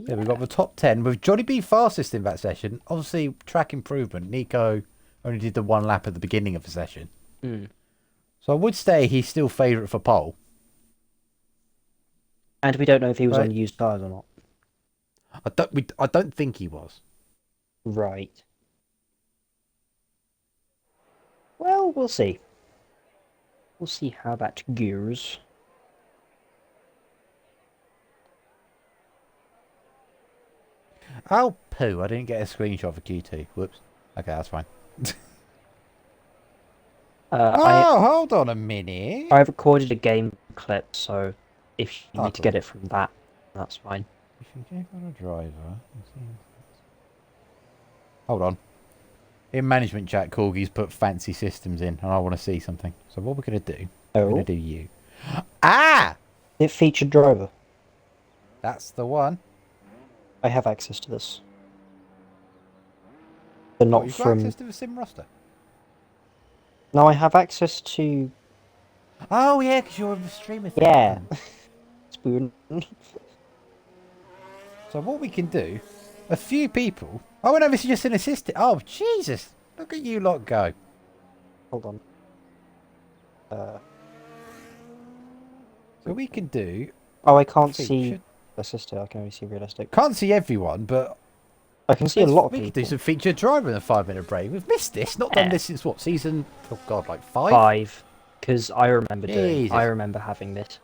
A: Yeah, we've got the top 10 with Johnny B fastest in that session. Obviously, track improvement. Nico only did the one lap at the beginning of the session.
B: Mm.
A: So I would say he's still favourite for pole.
B: And we don't know if he was
A: Right.
B: on used tyres or not.
A: I don't think he was.
B: Right. Well, we'll see. We'll see how that goes.
A: Oh, poo. I didn't get a screenshot for Q2. Whoops. Okay, that's fine. Hold on a minute.
B: I recorded a game clip, so if you need to
A: cool.
B: get it from that, that's fine.
A: If you gave on a driver. Hold on. In management chat, Corgi's put fancy systems in, and I want to see something. So what we're going to do, we're going to do you. Ah!
B: It featured driver.
A: That's the one.
B: I have access to this. But not
A: You've got
B: from...
A: access to the sim roster?
B: No, I have access to...
A: Oh, yeah, because you're in the streamer thing.
B: Yeah. Spoon.
A: So what we can do, a few people... Oh, no, this is just an assistant. Oh, Jesus. Look at you lot go.
B: Hold on.
A: So we can do...
B: Oh, I can't
A: feature.
B: see assisted. I can only see realistic.
A: Can't see everyone, but...
B: I can see a lot of
A: we
B: people.
A: could do some featured driver in a 5-minute break. We've missed this. Not done this since what, season... Oh, God, like 5?
B: 5. Because I remember doing...
A: Jesus.
B: I remember having this.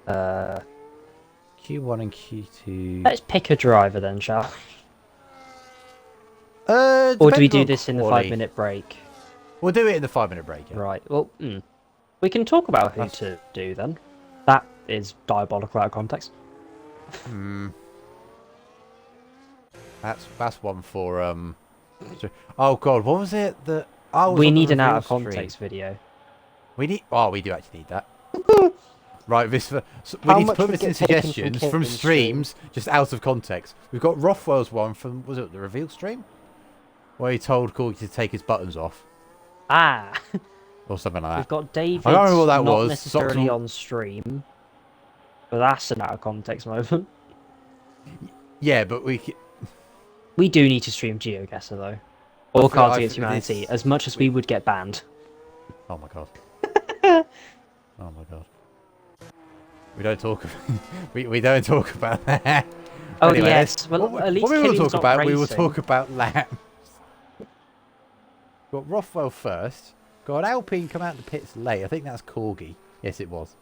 A: Q1 and Q2...
B: Let's pick a driver then, shall we?
A: Or
B: Or do we do this in the 5-minute break?
A: We'll do it in the 5-minute break, yeah.
B: Right, well, we can talk about who to do then. That is diabolical out of context.
A: That's one for, Oh, God, what was it that... Oh,
B: We need an out of context video.
A: We need... Oh, we do actually need that. Right, this... So we
B: How
A: need to
B: much
A: put
B: would
A: this in
B: get taken from
A: suggestions
B: Kit
A: from
B: in
A: streams, just out of context. We've got Rothwell's one from... Was it the reveal stream? Where he told Corky to take his buttons off.
B: Ah!
A: Or something like that.
B: We've got David
A: I don't remember what that
B: not
A: was.
B: necessarily
A: Socks-
B: on stream. But that's an out of context moment.
A: Yeah, but we...
B: We do need to stream GeoGuessr though. Or Cards Against
A: this-
B: Humanity, as much as we would get banned.
A: Oh my god. Oh my god. We don't talk. We don't talk about that.
B: Oh
A: Anyway,
B: yes. Well, at least
A: what we will
B: Killian's
A: talk
B: not
A: about, we will
B: racing.
A: talk about laps. Got Rothwell first. Got an Alpine come out the pits late. I think that's Corgi. Yes, it was.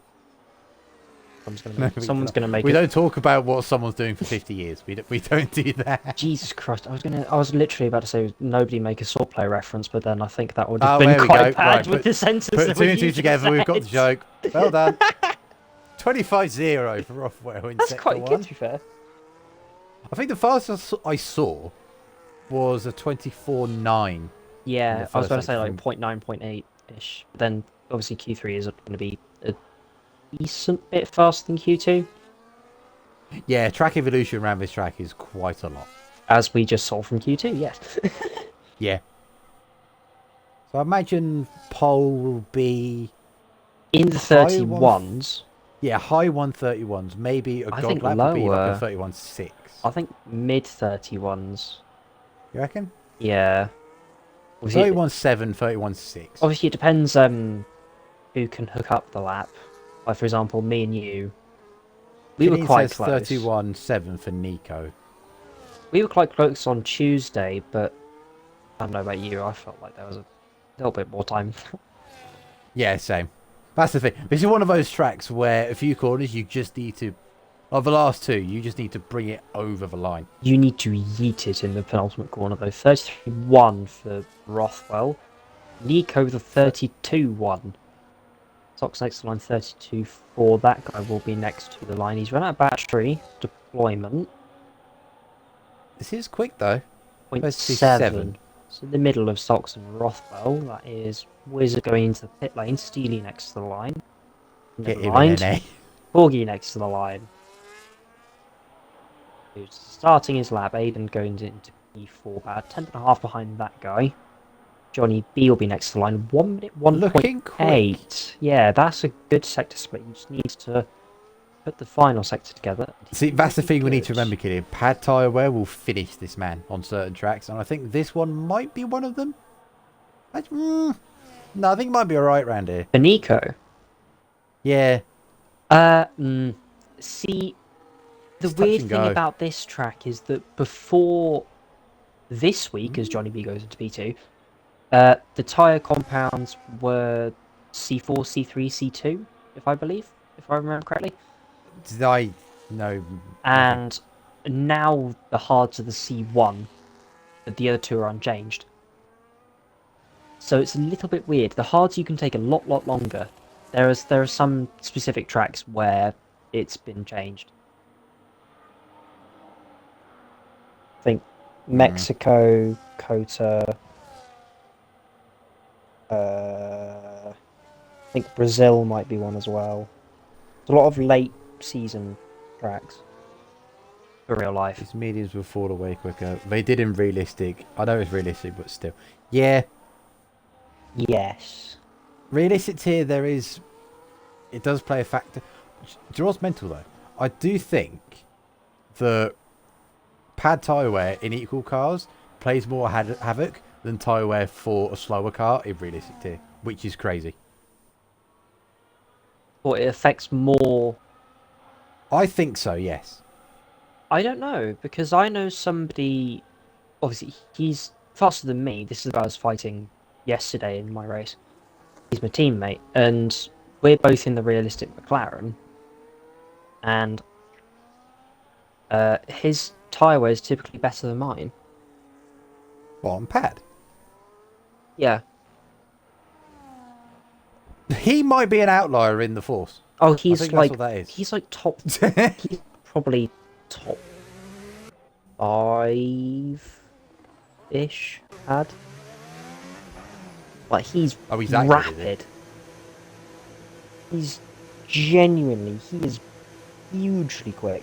B: Someone's gonna make
A: We
B: it.
A: don't talk about what someone's doing for 50 years. We don't do that.
B: Jesus Christ! I was literally about to say nobody make a sword play reference, but then I think that would have
A: Oh,
B: been
A: there we
B: quite
A: go.
B: bad
A: Right,
B: with the sentence.
A: Put
B: that
A: two
B: we
A: and two
B: used
A: together. We've got the
B: said.
A: joke. Well done. 25-0 for Rothwell in
B: That's
A: sector
B: quite
A: one.
B: good, to be fair.
A: I think the fastest I saw was a 24.9.
B: Yeah, I was going to say like
A: section.
B: 0.9, 0.8-ish. Then obviously Q3 is going to be a decent bit faster than Q2,
A: Yeah, track evolution around this track is quite a lot.
B: as we just saw from Q2. Yes.
A: Yeah. So I imagine pole will be
B: In the
A: High
B: 31s,
A: high 131s, maybe a
B: I
A: god
B: think
A: lap would be
B: lower.
A: like a 31.6.
B: I think mid 31s.
A: You reckon?
B: Yeah. Obviously,
A: 31.7, 31.6.
B: obviously it depends who can hook up the lap. Like for example, me and you, we were
A: Janine
B: quite
A: says
B: close.
A: 31.7 for Nico.
B: We were quite close on Tuesday, but I don't know about you. I felt like there was a little bit more time.
A: Yeah, same. That's the thing. This is one of those tracks where a few corners you just need to... Of the last two, you just need to bring it over the line.
B: You need to yeet it in the penultimate corner though. 33-1 for Rothwell. Nico the 32-1. Sox next to line 32-4. That guy will be next to the line. He's run out of battery deployment.
A: This is quick, though.
B: 0.7. So in the middle of Sox and Rothwell. That is Wizard going into the pit lane. Steely next to the line.
A: Get
B: Never
A: him
B: mind.
A: in, eh?
B: Porgy next to the line. Who's starting his lap. Aiden going into P4, about 10.5 behind that guy. Johnny B will be next to the line. 1 minute,
A: Looking
B: 1.8. Yeah, that's a good sector split. You just need to put the final sector together.
A: See, that's the thing we need to
B: Good.
A: remember, Killian. Pad tyre wear will finish this man on certain tracks, and I think this one might be one of them. No, I think it might be alright round here.
B: For Nico.
A: Yeah.
B: See, the
A: It's touch
B: weird
A: and
B: thing
A: go.
B: about this track is that before this week, as Johnny B goes into P2, the tyre compounds were C4, C3, C2, if I remember correctly.
A: Did I know?
B: And now the hards are the C1, but the other two are unchanged. So it's a little bit weird. The hards you can take a lot longer. There are some specific tracks where it's been changed. I think Mexico, Cota, I think Brazil might be one as well. There's a lot of late season tracks for real life.
A: These mediums will fall away quicker. They did in realistic. I know it's realistic, but still. Yeah.
B: Yes.
A: Realistic tier, it does play a factor. Do you know what's mental though? I do think the pad tyre wear in equal cars plays more havoc than tyre wear for a slower car in realistic tier, which is crazy.
B: Or it affects more.
A: I think so, yes.
B: I don't know, because I know somebody. Obviously, he's faster than me. This is the guy I was fighting yesterday in my race. He's my teammate, and we're both in the realistic McLaren. And his tyre wear is typically better than mine.
A: What, on pad?
B: Yeah.
A: He might be an outlier in the force.
B: Oh,
A: I think that's what that is.
B: he's like top. He's probably top 5-ish. Pad. Like he's
A: He's active,
B: rapid. He is hugely quick.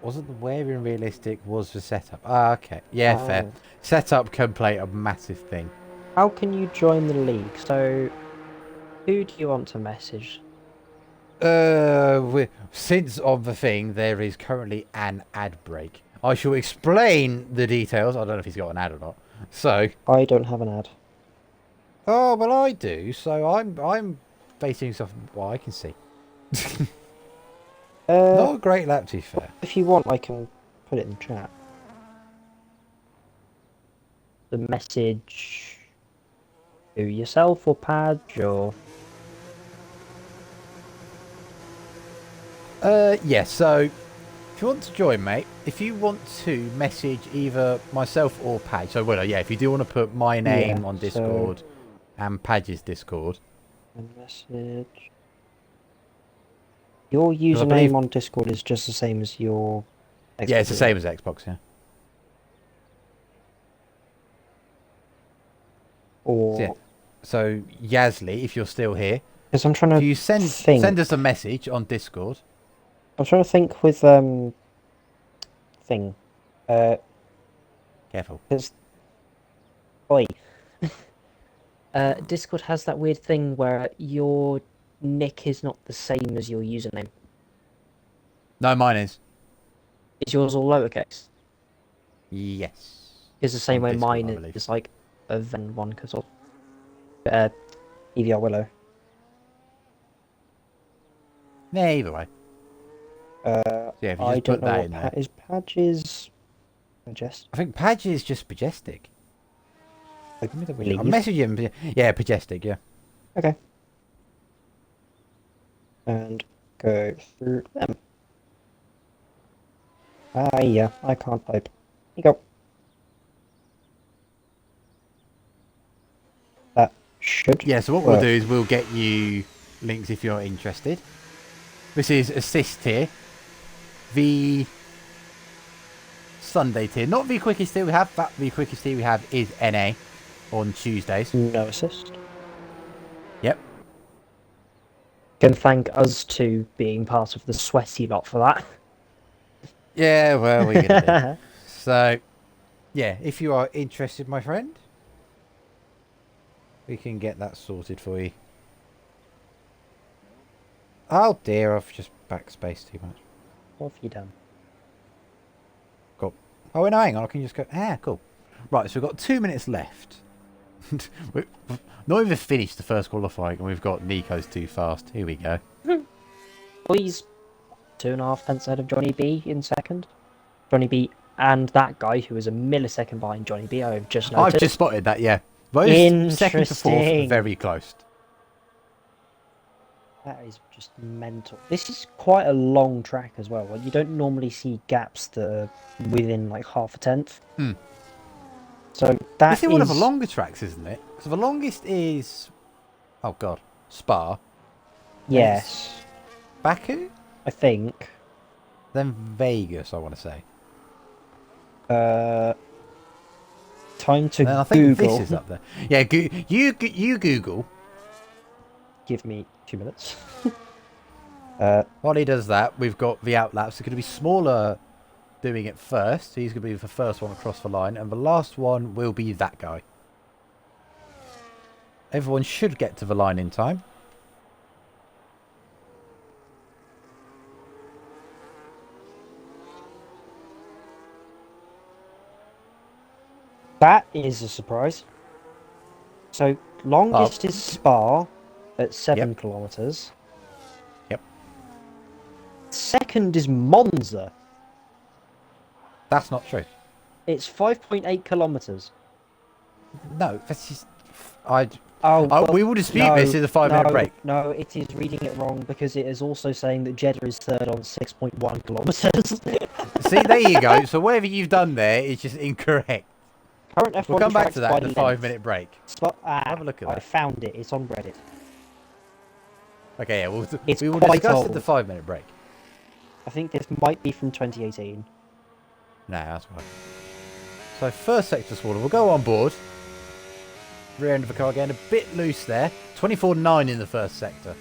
A: Wasn't the wearing realistic was the setup? Ah, okay. Yeah, fair.
B: Oh.
A: Setup can play a massive thing.
B: How can you join the league? So, who do you want to message?
A: Since on the thing, there is currently an ad break. I shall explain the details. I don't know if he's got an ad or not. So.
B: I don't have an ad.
A: Oh, well, I do. So I'm basing stuff on what I can see. Not a great lap, to be fair.
B: If you want, I can put it in chat. The message to yourself or Padge or.
A: Yeah, so if you want to join, mate, if you want to message either myself or Padge, so well, yeah, if you do want to put my name on Discord and Padge's Discord.
B: A message. Your username on Discord is just the same as your Xbox.
A: Yeah, it's the same as Xbox, yeah.
B: Or
A: so Yazli, if you're still here,
B: because I'm trying to.
A: if you send us a message on Discord.
B: I'm trying to think with thing.
A: Careful.
B: Because oi. Discord has that weird thing where your nick is not the same as your username.
A: No, mine is.
B: Is yours all lowercase?
A: Yes.
B: It's the same
A: On
B: way
A: Discord, I
B: mine
A: believe.
B: is like a Ven one because of EVR Willow.
A: Yeah, either way. Yeah, if you
B: I
A: just
B: don't
A: put
B: know
A: that
B: what
A: in there.
B: is Padge's. Just
A: I think Padge is just Pajestic.
B: like
A: I'll message him. Yeah, Pajestic, yeah.
B: Okay. And go through them. Yeah, I can't type. Here you go. That should.
A: Yeah, so what we'll do is we'll get you links if you're interested. This is assist tier. The Sunday tier. Not the quickest tier we have, but the quickest tier we have is NA on Tuesdays.
B: No assist.
A: Yep.
B: Can thank us two being part of the sweaty lot for that.
A: Yeah, well, we're going to do. So, yeah, if you are interested, my friend, we can get that sorted for you. Oh dear, I've just backspaced too much.
B: What have you done?
A: Cool. Oh, no, hang on. I can just go. Cool. Right, so we've got 2 minutes left. We've not even finished the first qualifying, and we've got Nico's too fast. Here we go.
B: Well, he's 2.5 tenths ahead of Johnny B in second. Johnny B and that guy who is a millisecond behind Johnny B. I've just noticed.
A: I've just spotted that, yeah. Those second to fourth, very close.
B: That is just mental. This is quite a long track as well. You don't normally see gaps that are within like half a tenth. So that
A: This is one of the longer tracks, isn't it? So the longest is, oh god, Spa.
B: Yes.
A: Baku?
B: I think.
A: Then Vegas, I want to say.
B: Time to
A: and I think
B: Google.
A: this is up there. Yeah, you Google.
B: Give me 2 minutes.
A: While he does that, we've got the outlaps. They're going to be smaller doing it first. He's going to be the first one across the line. And the last one will be that guy. Everyone should get to the line in time.
B: That is a surprise. So, longest is Spa at 7 kilometers.
A: Yep.
B: Second is Monza.
A: That's not true.
B: It's 5.8 kilometers.
A: No, that's just... we will dispute this in the 5-minute break.
B: No, it is reading it wrong because it is also saying that Jeddah is third on 6.1 kilometers.
A: See, there you go. So whatever you've done there is just incorrect.
B: Current F1
A: We'll come back
B: tracks
A: to that in the
B: by
A: 5-minute break.
B: Have
A: a look at
B: I
A: that.
B: found it. It's on Reddit.
A: Okay, yeah,
B: It's
A: we will
B: quite
A: discuss
B: old.
A: at the 5-minute break.
B: I think this might be from 2018.
A: Nah, that's fine. So first sector smaller. We'll go on board. Rear end of the car getting a bit loose there. 24.9 in the first sector.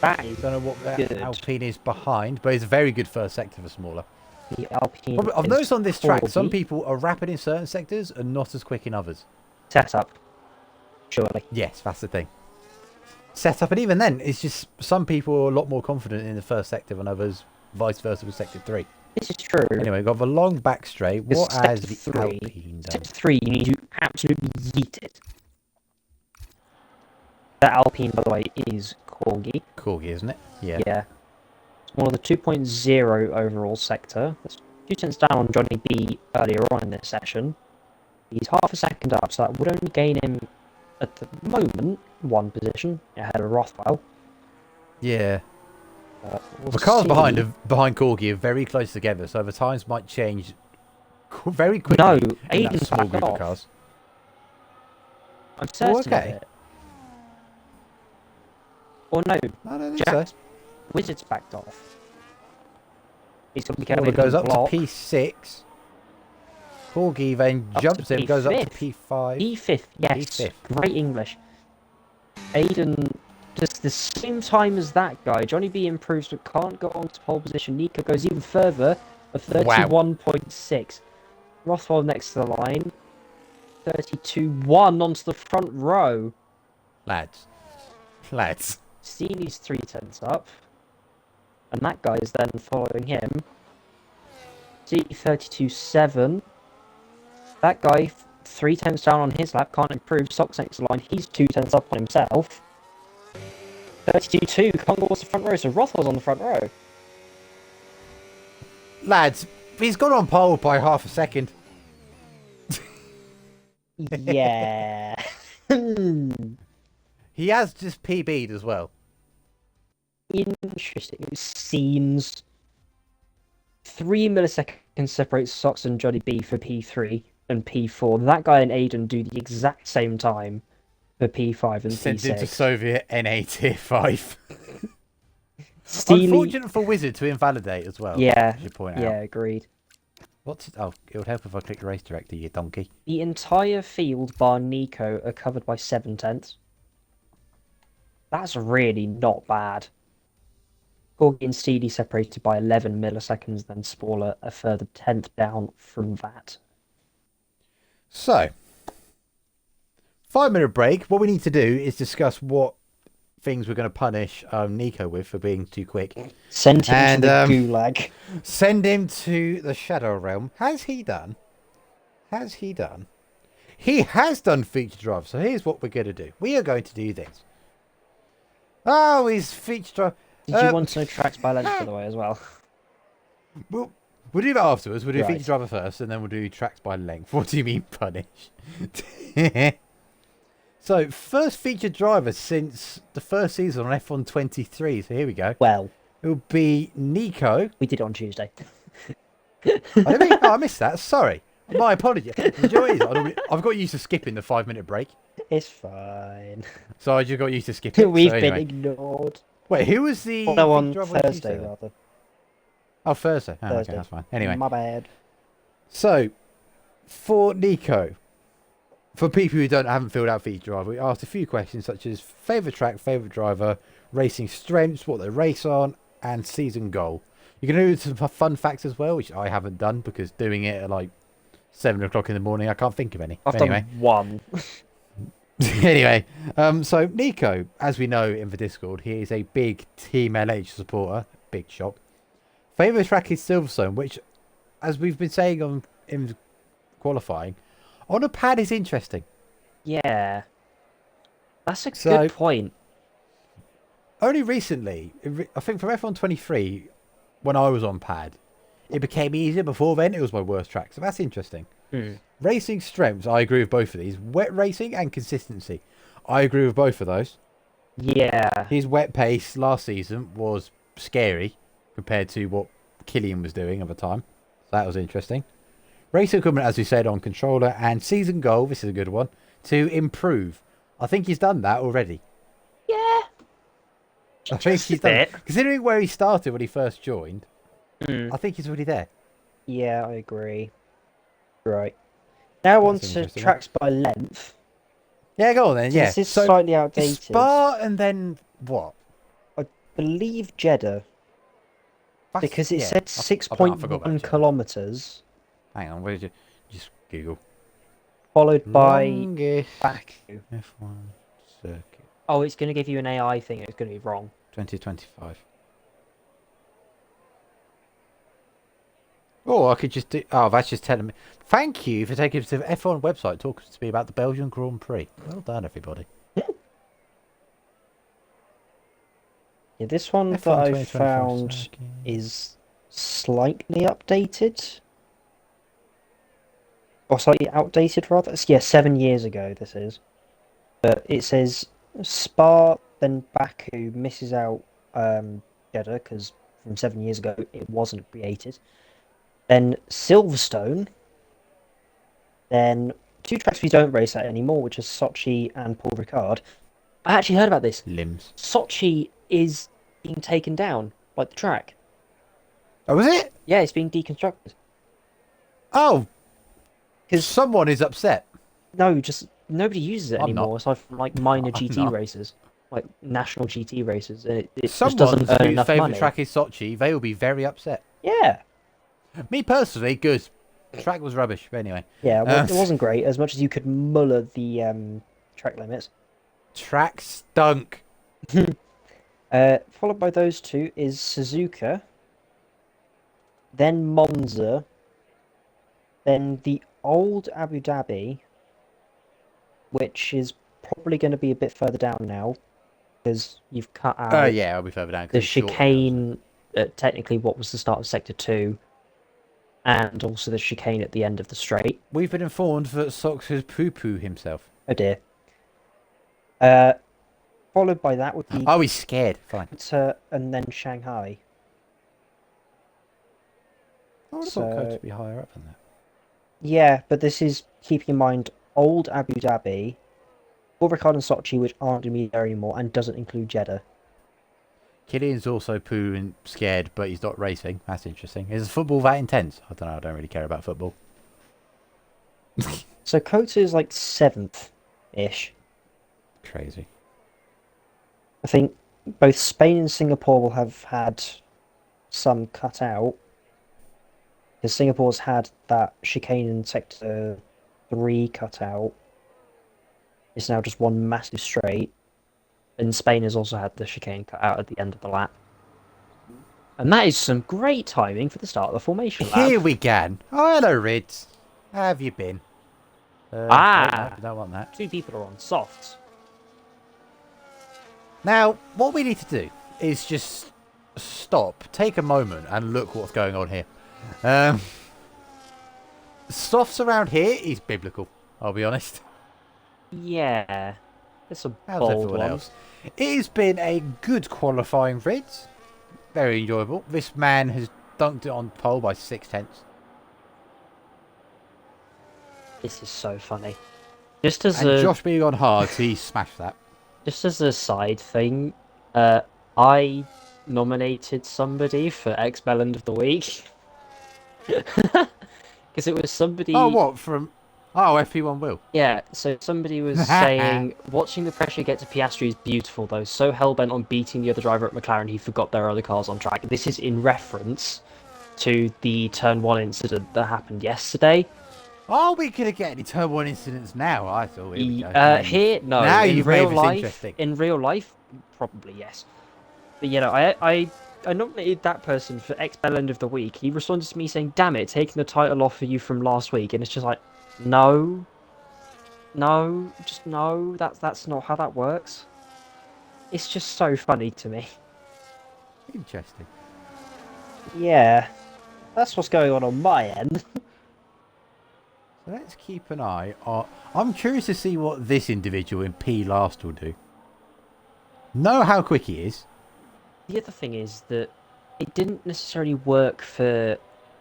B: That is
A: Don't know what that
B: good.
A: Alpine is behind, but it's a very good first sector for smaller.
B: The Alpine.
A: Probably, I've
B: is
A: noticed on this track, some
B: 40.
A: people are rapid in certain sectors and not as quick in others.
B: Setup. Surely.
A: Yes, that's the thing. Setup, and even then, it's just some people are a lot more confident in the first sector than others, vice versa with sector 3.
B: This is true.
A: Anyway, we've got the long back straight. What
B: Sector
A: has the
B: 3.
A: Alpine done?
B: Sector 3, you need to absolutely yeet it. That Alpine, by the way, is Corgi.
A: Corgi, isn't it? Yeah.
B: Yeah. It's one of the 2.0 overall sector. That's 2 tenths down on Johnny B earlier on in this session. He's half a second up, so that would only gain him, at the moment, 1 position ahead of Rothwell.
A: Yeah.
B: We'll
A: The cars
B: see.
A: behind Corgi are very close together, so the times might change very quickly.
B: No,
A: in that
B: Aiden's
A: small
B: back
A: group of
B: off.
A: cars.
B: I'm certain
A: okay.
B: of it. Or no,
A: I don't think
B: Jack's
A: so.
B: Wizard's backed off. He's going to be
A: Well,
B: careful.
A: it goes up
B: block.
A: to P6. Corgi then
B: Up
A: jumps
B: to
A: in, goes up to
B: P5.
A: P5.
B: P5, yes.
A: P5.
B: Great English. Aiden just the same time as that guy. Johnny B improves but can't go on to pole position. Nico goes even further of 31.6. Rothwell next to the line. 32.1 onto the front row.
A: Lads.
B: Steely's 3 tenths up. And that guy is then following him. Steely 32.7. That guy 3 tenths down on his lap, can't improve. Socks next to the line, he's 2 tenths up on himself. 32.2, can't go towards the front row, so Rothwell's on the front row.
A: Lads, he's got on pole by half a second.
B: Yeah.
A: He has just PB'd as well.
B: Interesting. It seems 3 milliseconds separates Socks and Johnny B for P3 and P4. That guy and Aiden do the exact same time for P5 and
A: Sent
B: P6.
A: into Soviet NA Tier 5.
B: Steely...
A: Unfortunate for Wizard to invalidate as well.
B: Yeah,
A: I should point out.
B: yeah, agreed.
A: What's it? Oh, it would help if I click race director, you donkey.
B: The entire field bar Nico are covered by 7 tenths. That's really not bad. Gorgie and Steely separated by 11 milliseconds, then Spoiler a further 10th down from that.
A: So, 5-minute break. What we need to do is discuss what things we're going to punish Nico with for being too quick.
B: Send him to the gulag.
A: Send him to the Shadow Realm. Has he done? He has done feature drive. So here's what we're going to do. We are going to do this. Oh, he's feature drive.
B: Did you want to know tracks by length, by the way, as well?
A: We'll do that afterwards. We'll do
B: Right.
A: feature driver first, and then we'll do tracks by length. What do you mean punish? So, first feature driver since the first season on F1 23. So here we go.
B: Well,
A: It'll be Nico.
B: we did it on Tuesday.
A: I missed that. Sorry. My apologies. I've got used to skipping the 5-minute break.
B: It's fine.
A: So I just got used to skipping.
B: We've
A: so anyway.
B: been ignored.
A: Wait, who was the...
B: No, on
A: feature driver on
B: Thursday,
A: Tuesday?
B: rather.
A: Oh, Thursday. Oh,
B: Thursday.
A: okay, that's fine. Anyway.
B: My bad.
A: So, for Nico, for people who haven't filled out feature driver, we asked a few questions such as favourite track, favourite driver, racing strengths, what they race on, and season goal. You can do some fun facts as well, which I haven't done because doing it at like 7 o'clock in the morning, I can't think of any.
B: I've
A: Anyway.
B: done one.
A: Anyway, so Nico, as we know in the Discord, he is a big Team LH supporter. Big shock. Favourite track is Silverstone, which, as we've been saying in qualifying, on a pad is interesting.
B: Yeah. That's a good point.
A: Only recently, I think from F1 23, when I was on pad, it became easier. Before then, it was my worst track. So that's interesting. Racing strengths, I agree with both of these. Wet racing and consistency. I agree with both of those.
B: Yeah.
A: His wet pace last season was scary compared to what Killian was doing at the time. So that was interesting. Racing equipment, as we said, on controller. And season goal, this is a good one, to improve. I think he's done that already.
B: Yeah.
A: I think he's done it. Considering where he started when he first joined, I think he's already there.
B: Yeah, I agree. Right. Now on to tracks by length.
A: Yeah, go on then. Yeah.
B: This is slightly outdated.
A: Spa and then what?
B: I believe Jeddah. Because it said 6.1 kilometres.
A: Hang on, where did you just Google?
B: Followed by
A: Longest
B: Baku.
A: F1 circuit.
B: Oh, it's going to give you an AI thing. It's going to be wrong.
A: 2025. Oh, I could just do... Oh, that's just telling me... Thank you for taking us to the F1 website talking to me about the Belgian Grand Prix. Well done, everybody.
B: Yeah, this one that I found is slightly updated. Or slightly outdated, rather. Yeah, 7 years ago, this is. But it says Spa, then Baku misses out Jeddah, because from 7 years ago it wasn't created. Then Silverstone. Then 2 tracks we don't race at anymore, which is Sochi and Paul Ricard. I actually heard about this.
A: Limbs.
B: Sochi is being taken down, like the track.
A: Oh, was it?
B: Yeah, it's being deconstructed.
A: Oh, because someone is upset.
B: No, just nobody uses it anymore, aside from like minor GT races, like national GT races. It just doesn't earn enough money.
A: Favourite track is Sochi. They will be very upset.
B: Yeah.
A: Me personally, good. The track was rubbish, but anyway.
B: Yeah, well, it wasn't great. As much as you could muller the track limits.
A: Track stunk.
B: Followed by those 2 is Suzuka, then Monza, then the old Abu Dhabi, which is probably going to be a bit further down now, because you've cut out
A: yeah, I'll be further down.
B: the chicane, technically what was the start of Sector 2, and also the chicane at the end of the straight.
A: We've been informed that Sox has poo-poo himself.
B: Oh dear. Followed by that would be...
A: Oh, he's scared. Fine.
B: And then Shanghai.
A: I would have thought Code to be higher up than that.
B: Yeah, but this is keeping in mind old Abu Dhabi, Paul Ricard and Sochi, which aren't going to be there anymore, and doesn't include Jeddah.
A: Killian's also poo and scared, but he's not racing. That's interesting. Is football that intense? I don't know. I don't really care about football.
B: So Kota is like 7th-ish.
A: Crazy.
B: I think both Spain and Singapore will have had some cut out. Because Singapore's had that chicane in Sector 3 cut out. It's now just one massive straight. And Spain has also had the chicane cut out at the end of the lap. And that is some great timing for the start of the formation lap.
A: Here we can. Oh, hello, Rids. How have you been? No, don't want that.
B: 2 people are on softs.
A: Now, what we need to do is just stop, take a moment, and look what's going on here. Softs around here is biblical, I'll be honest.
B: Yeah. It's a
A: How's
B: bold
A: everyone
B: one.
A: else? It has been a good qualifying Rids. Very enjoyable. This man has dunked it on pole by 6/10.
B: This is so funny. Just as
A: And
B: a
A: Josh being on hard, he smashed that.
B: just as a side thing, I nominated somebody for X-Melon of the Week. Because it was somebody...
A: Oh, what? From... Oh, FP1 Will.
B: Yeah, so somebody was saying, watching the pressure get to Piastri is beautiful, though. So hell-bent on beating the other driver at McLaren, he forgot there are other cars on track. This is in reference to the Turn 1 incident that happened yesterday.
A: Are we going to get any Turn 1 incidents now? I thought we were.
B: Here, no.
A: Now
B: in
A: you've
B: real
A: made this
B: life,
A: interesting.
B: In real life, probably, yes. But, you know, I nominated that person for X-Bell of the Week. He responded to me saying, damn it, taking the title off of you from last week. And it's just like, no, just no, that's not how that works. It's just so funny to me.
A: Interesting.
B: Yeah, that's what's going on my end.
A: So let's keep an eye on... I'm curious to see what this individual in P last will do. Know how quick he is.
B: The other thing is that it didn't necessarily work for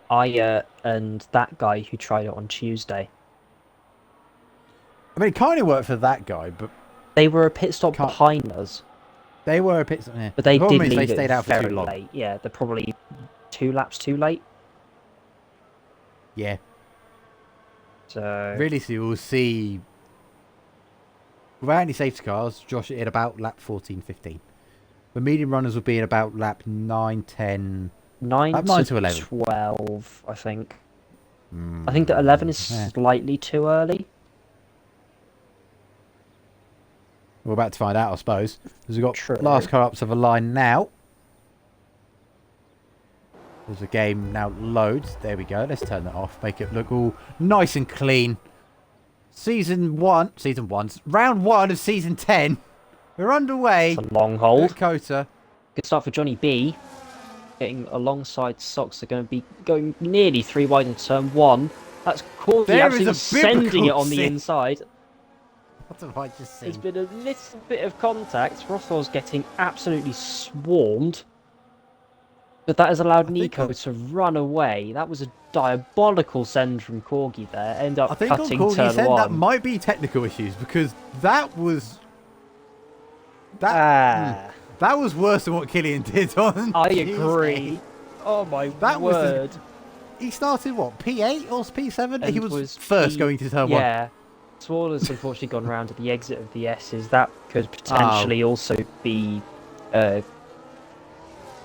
B: Aya and that guy who tried it on Tuesday.
A: I mean, it kind of worked for that guy, but...
B: They were a pit stop behind us.
A: They were a pit stop, yeah.
B: But they
A: The
B: did
A: problem is
B: leave
A: they stayed
B: it
A: out for too
B: very
A: long.
B: late. Yeah, they're probably 2 laps too late.
A: Yeah.
B: So
A: Realistically, we'll see... Without any safety cars, Josh in about lap 14, 15. The medium runners will be in about lap 9, 10...
B: 9
A: 9
B: to
A: to 11.
B: 12, I think. I think that 11 is slightly too early.
A: We're about to find out, I suppose. Because we've got
B: True.
A: last car up to the line now. As the game now loads. There we go. Let's turn that off. Make it look all nice and clean. Round 1 of season 10. We're underway.
B: It's a long hold.
A: Dakota.
B: Good start for Johnny B. Getting alongside Socks. They're going to be going nearly 3 wide into turn 1. That's Corgi
A: There is
B: absolutely
A: a
B: sending it
A: biblical
B: on the
A: sin.
B: inside.
A: What have I just seen?
B: There's been a little bit of contact. Rothwell's getting absolutely swarmed. But that has allowed Nico to run away. That was a diabolical send from Corgi there. End up
A: I think on
B: cutting
A: Corgi
B: turn
A: said
B: 1.
A: that might be technical issues because that was... That was worse than what Killian did on
B: I
A: Tuesday.
B: agree. Oh my
A: That was the-
B: word.
A: He started, what, P8 or P7?
B: And
A: He was first going to turn 1.
B: Yeah. Swaller's unfortunately gone round at the exit of the S's. That could potentially also be...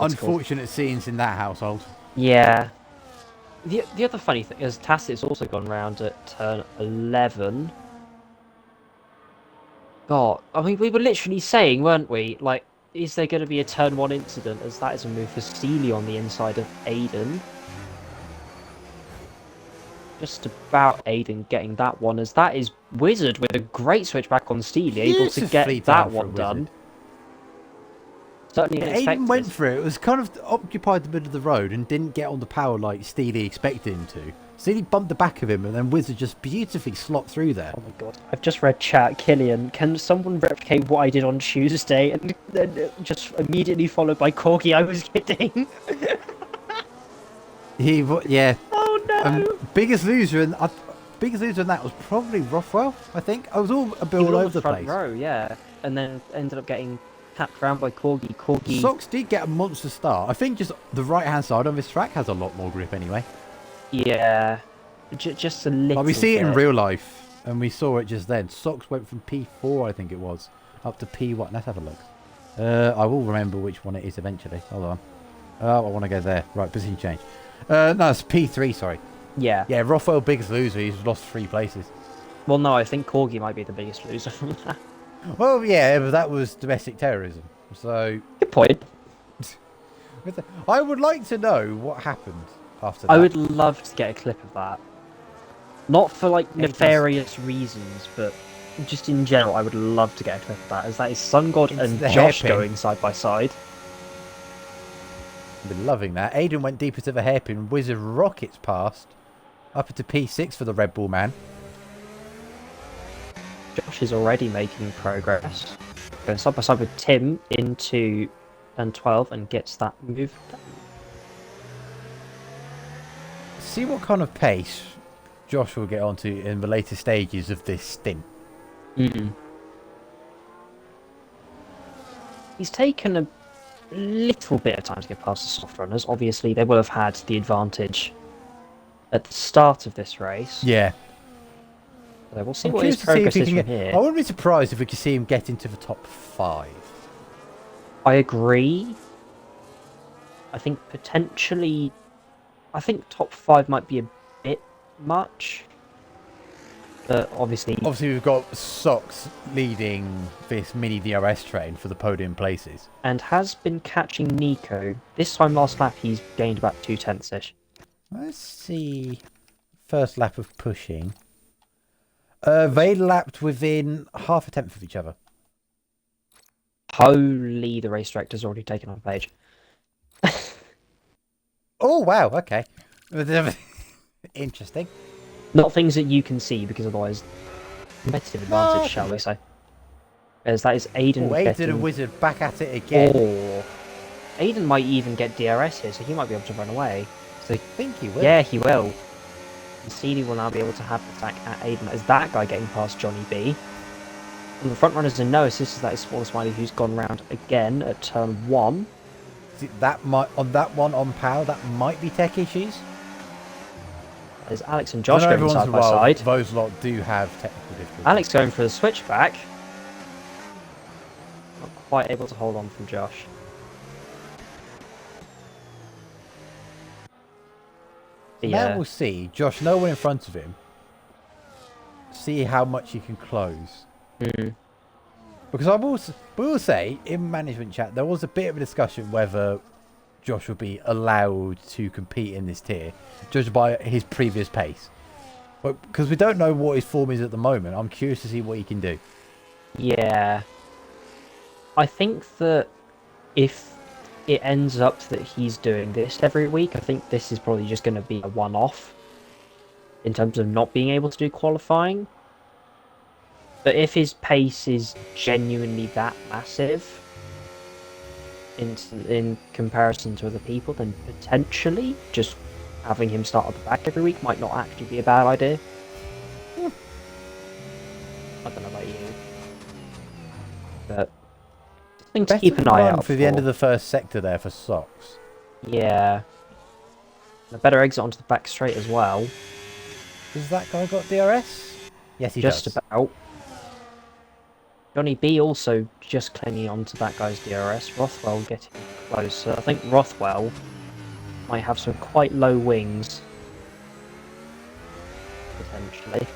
A: Unfortunate scenes in that household.
B: Yeah. The other funny thing is Tacit's also gone round at turn 11. God, I mean, we were literally saying, weren't we? Like, is there going to be a turn 1 incident, as that is a move for Steely on the inside of Aiden. Just about Aiden getting that one, as that is Wizard with a great switch back on Steely, able to
A: Beautifully
B: get that
A: done for
B: one
A: Wizard.
B: done. Certainly
A: Aiden
B: unexpected.
A: went for it. It was kind of occupied the middle of the road and didn't get on the power like Steely expected him to. Steely bumped the back of him and then Wizard just beautifully slopped through there.
B: Oh my god, I've just read chat. Killian, can someone replicate what I did on Tuesday? And then just immediately followed by Corgi, I was kidding.
A: Yeah.
B: Oh no!
A: Biggest loser in that was probably Rothwell, I think. I was all a bit
B: He was
A: all
B: on
A: over the
B: front
A: place.
B: row, yeah. And then ended up getting tapped around by Corgi. Corgi...
A: Sox did get a monster start. I think just the right-hand side of this track has a lot more grip anyway.
B: Yeah. Just a little
A: But we see it in
B: bit.
A: real life, and we saw it just then. Sox went from P4, I think it was, up to P1. Let's have a look. I will remember which one it is eventually. Hold on. Oh, I want to go there. Right, position change. No, it's P3, sorry.
B: Yeah.
A: Yeah, Rothwell, biggest loser. He's lost 3 places.
B: Well, no, I think Corgi might be the biggest loser from that.
A: Well, yeah, but that was domestic terrorism. So
B: Good point.
A: I would like to know what happened after that.
B: I would love to get a clip of that. Not for like
A: It just-
B: nefarious reasons, but just in general, I would love to get a clip of that. As that is Sun God
A: It's
B: and
A: the
B: Josh
A: hairpin.
B: going side by side.
A: I've been loving that. Aiden went deeper to the hairpin. Wizard rockets past. Up into P6 for the Red Bull man.
B: Josh is already making progress. Going side by side with Tim into turn 12 and gets that move done.
A: See what kind of pace Josh will get onto in the later stages of this stint.
B: He's taken a little bit of time to get past the soft runners. Obviously, they will have had the advantage at the start of this race.
A: Yeah.
B: So we'll see
A: I'm
B: what
A: curious
B: his
A: to see if
B: progress
A: he
B: is
A: can
B: from
A: get.
B: here.
A: I wouldn't be surprised if we could see him get into the top 5.
B: I agree. I think potentially... I think top 5 might be a bit much. But obviously...
A: Obviously, we've got Socks leading this mini DRS train for the podium places.
B: And has been catching Nico. This time last lap he's gained about 2/10ish.
A: Let's see. First lap of pushing. They lapped within half a tenth of each other.
B: Holy, the race director's already taken on Padge.
A: Oh, wow. Okay. Interesting.
B: Not things that you can see, because otherwise... competitive advantage, shall we say. As that is Aiden
A: Oh, Aiden
B: getting...
A: and Wizard back at it again.
B: Or... Aiden might even get DRS here, so he might be able to run away. So
A: I think he will.
B: yeah, he will. And CD will now be able to have the attack at Aiden as that guy getting past Johnny B. And the front runners and no assist, that is Smaller Smiley, who's gone round again at turn 1.
A: See, that might on that one on power. That might be tech issues.
B: There's Alex and Josh
A: I know
B: going
A: every once
B: side
A: in a
B: by
A: while,
B: side.
A: those lot do have technical difficulties.
B: Alex going for the switchback. Not quite able to hold on from Josh.
A: Now we'll see. Josh, no one in front of him. See how much he can close. Because we will say, in management chat, there was a bit of a discussion whether Josh will be allowed to compete in this tier, judged by his previous pace. But because we don't know what his form is at the moment, I'm curious to see what he can do.
B: Yeah. I think that if it ends up that he's doing this every week, I think this is probably just going to be a one-off in terms of not being able to do qualifying. But if his pace is genuinely that massive in comparison to other people, then potentially just having him start at the back every week might not actually be a bad idea. I don't know about you, but something to keep an eye out
A: for the end of the first sector there for Socks.
B: Yeah, a better exit onto the back straight as well.
A: Has that guy got DRS? Yes, he
B: Just
A: does.
B: about. Johnny B also just clinging onto that guy's DRS. Rothwell getting closer. I think Rothwell might have some quite low wings, potentially,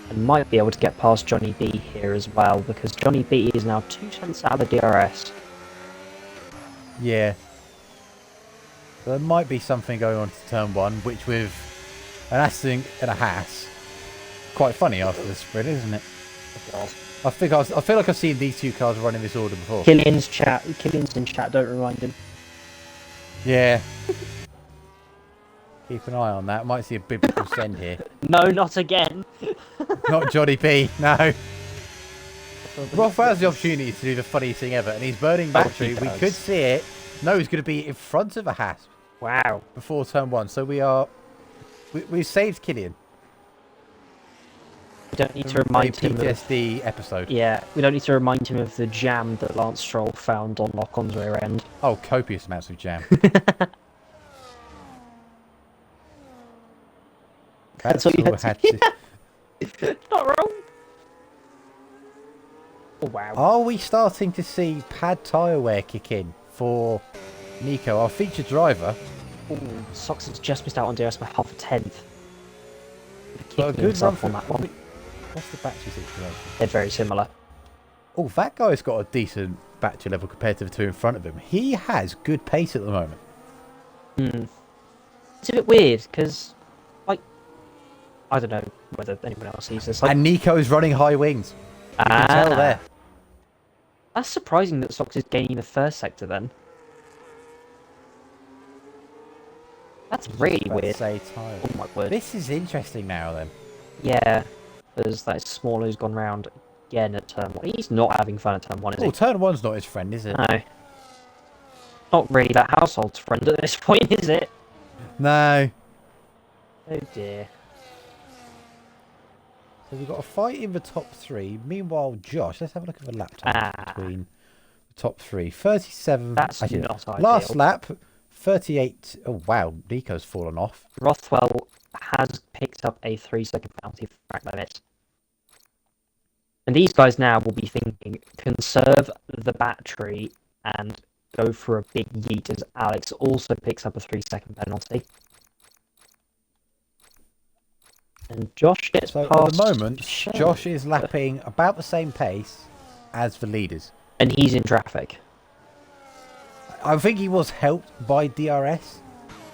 B: and might be able to get past Johnny B here as well, because Johnny B is now 2/10 out of the DRS.
A: Yeah. There might be something going on to turn 1, which with an Aston and a Haas, quite funny after the sprint, isn't it? I feel like I've seen these two cars run in this order before.
B: Killian's in chat, don't remind him.
A: Yeah. Keep an eye on that. Might see a biblical send here.
B: No, not again.
A: Not Johnny P, no. Roth has the opportunity to do the funniest thing ever, and he's burning battery. We could see it. No, he's going to be in front of a Haas.
B: Wow.
A: Before turn 1. So we've saved Killian.
B: We don't need to remind him of...
A: PTSD episode.
B: Yeah, we don't need to remind him of the jam that Lance Stroll found on Lock-on's rear end.
A: Oh, copious amounts of jam.
B: That's all you had to... Not wrong. Oh, wow.
A: Are we starting to see pad tyre wear kick in for Nico, our featured driver?
B: Ooh, Sox has just missed out on DRS by half a tenth.
A: But a good run
B: on that one.
A: What's the battery situation?
B: They're very similar.
A: Oh, that guy's got a decent battery level compared to the two in front of him. He has good pace at the moment.
B: Hmm. It's a bit weird because, like, I don't know whether anyone else sees this. Like,
A: And Nico's running high wings. You can tell there.
B: That's surprising that Sox is gaining the first sector then. That's really weird.
A: Say tire.
B: Oh my word.
A: This is interesting now then.
B: Yeah, because that Smaller who's gone round again at turn 1. He's not having fun at turn 1, is he?
A: Oh, turn 1's not his friend, is it?
B: No. Not really that household's friend at this point, is it?
A: No.
B: Oh dear.
A: So we've got a fight in the top 3. Meanwhile, Josh, let's have a look at the lap time between the top 3. 37.
B: That's
A: actually,
B: not ideal.
A: last lap, 38. Oh, wow. Nico's fallen off.
B: Rothwell has picked up a 3-second penalty for track limits. And these guys now will be thinking, conserve the battery and go for a big yeet as Alex also picks up a 3-second penalty. And Josh gets past.
A: At the moment, Josh is lapping about the same pace as the leaders.
B: And he's in traffic.
A: I think he was helped by DRS.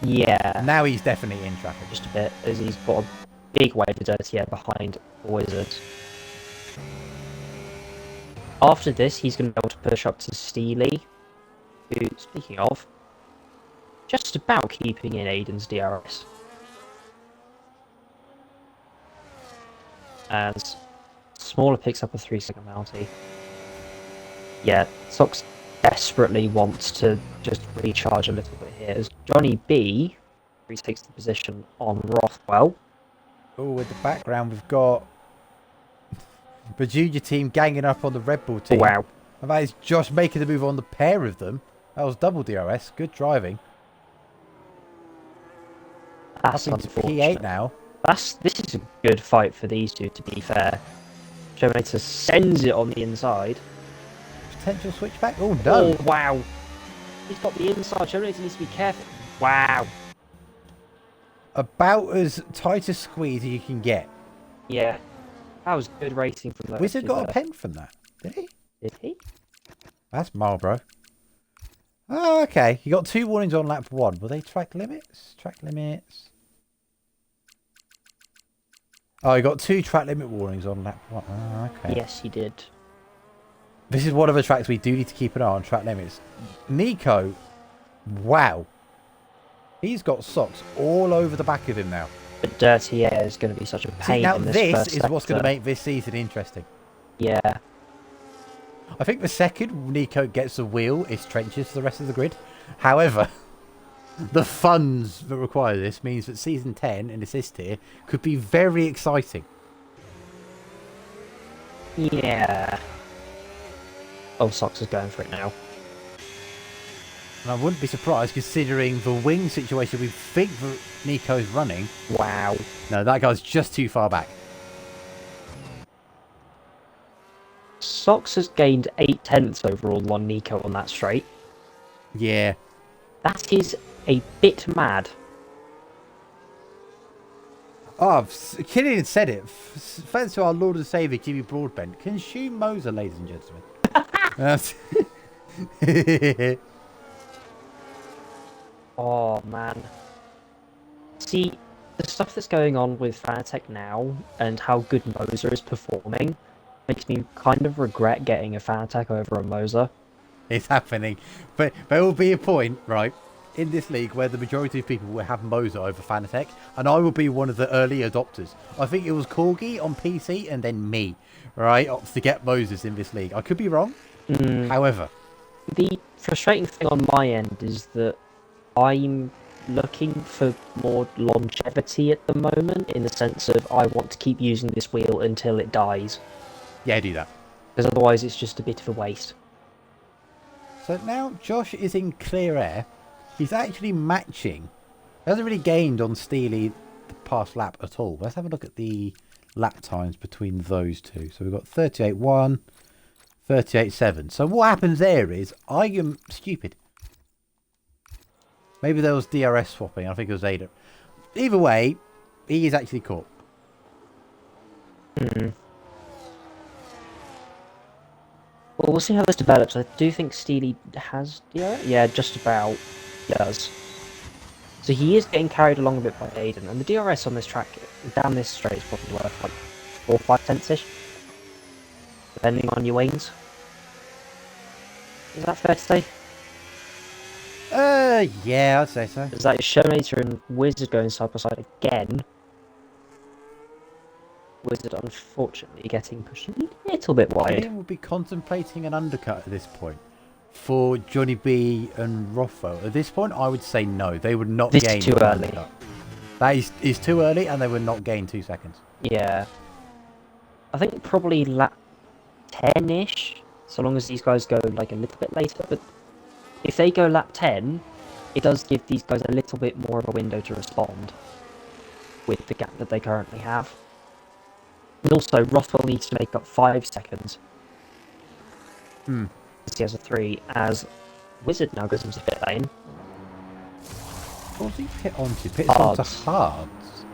B: Yeah.
A: Now he's definitely in traffic.
B: Just a bit, as he's got a big wave of dirty air behind the Wizards. After this, he's going to be able to push up to Steely, who, speaking of, just about keeping in Aiden's DRS. As Smaller picks up a 3-second penalty. Yeah, Sox desperately wants to just recharge a little bit here. As Johnny B retakes the position on Rothwell.
A: Oh, in the background, we've got the junior team ganging up on the Red Bull team.
B: Wow.
A: And that is Josh making the move on the pair of them. That was double DRS. Good driving.
B: That's
A: Up into
B: unfortunate.
A: P8 now.
B: This is a good fight for these two, to be fair. Terminator sends it on the inside.
A: Potential switchback. Oh, no.
B: Oh, wow. He's got the inside. Terminator needs to be careful. Wow.
A: About as tight a squeeze as you can get.
B: Yeah. That was good racing from those.
A: Wizard got a pen from that. Did he?
B: Did he?
A: That's Marlboro. Oh, okay. You got 2 warnings on lap 1. Were they track limits? Track limits. Oh, you got 2 track limit warnings on lap 1. Oh, okay.
B: Yes, he did.
A: This is one of the tracks we do need to keep an eye on, track limits. Nico, wow. He's got socks all over the back of him now.
B: But dirty air is going to be such a pain.
A: See, now
B: in
A: this is what's going to make this season interesting.
B: Yeah.
A: I think the second Nico gets a wheel, it's trenches for the rest of the grid. However, the funds that require this means that season 10 in assist tier could be very exciting.
B: Yeah. Oh, Sox is going for it now.
A: And I wouldn't be surprised considering the wing situation we think that Nico's running.
B: Wow.
A: No, that guy's just too far back.
B: Sox has gained 8/10 overall on Nico on that straight.
A: Yeah.
B: That is a bit mad.
A: Oh, Killian said it. Thanks to our Lord and Saviour, Jimmy Broadbent. Consume Moser, ladies and gentlemen.
B: Oh, man. See, the stuff that's going on with Fanatec now, and how good Moser is performing, makes me kind of regret getting a Fanatec over a Moser.
A: It's happening. But there will be a point, right, in this league where the majority of people will have Moser over Fanatec, and I will be one of the early adopters. I think it was Corgi on PC and then me, right, to get Mosers in this league. I could be wrong. However,
B: the frustrating thing on my end is that I'm looking for more longevity at the moment, in the sense of I want to keep using this wheel until it dies.
A: yeah, do that.
B: Because otherwise it's just a bit of a waste.
A: So now Josh is in clear air. He's actually matching. He hasn't really gained on Steely the past lap at all. Let's have a look at the lap times between those two. So we've got 38.1, 38.7. So what happens there is I am stupid. Maybe there was DRS swapping. I think it was Ada. Either way, he is actually caught.
B: Well, we'll see how this develops. I do think Steely has DRS. Yeah, just about. He does. So he is getting carried along a bit by Aiden, and the DRS on this track down this straight is probably worth like 4 or 5 cents ish, depending on your wings. Is that fair to say?
A: Yeah, I'd say so.
B: Is that Showmater and Wizard going side by side again? Wizard unfortunately getting pushed a little bit wide.
A: Ian will be contemplating an undercut at this point for Johnny B and Rothwell. At this point, I would say no. They would not
B: This
A: gain
B: is too
A: an
B: early.
A: undercut. That is too early, and they would not gain 2 seconds.
B: Yeah. I think probably lap 10-ish, so long as these guys go like a little bit later. But if they go lap 10, it does give these guys a little bit more of a window to respond with the gap that they currently have. And also, Rothwell needs to make up 5 seconds. He has a 3, as Wizard now goes into pit lane.
A: What's he pit onto? Pits onto hards.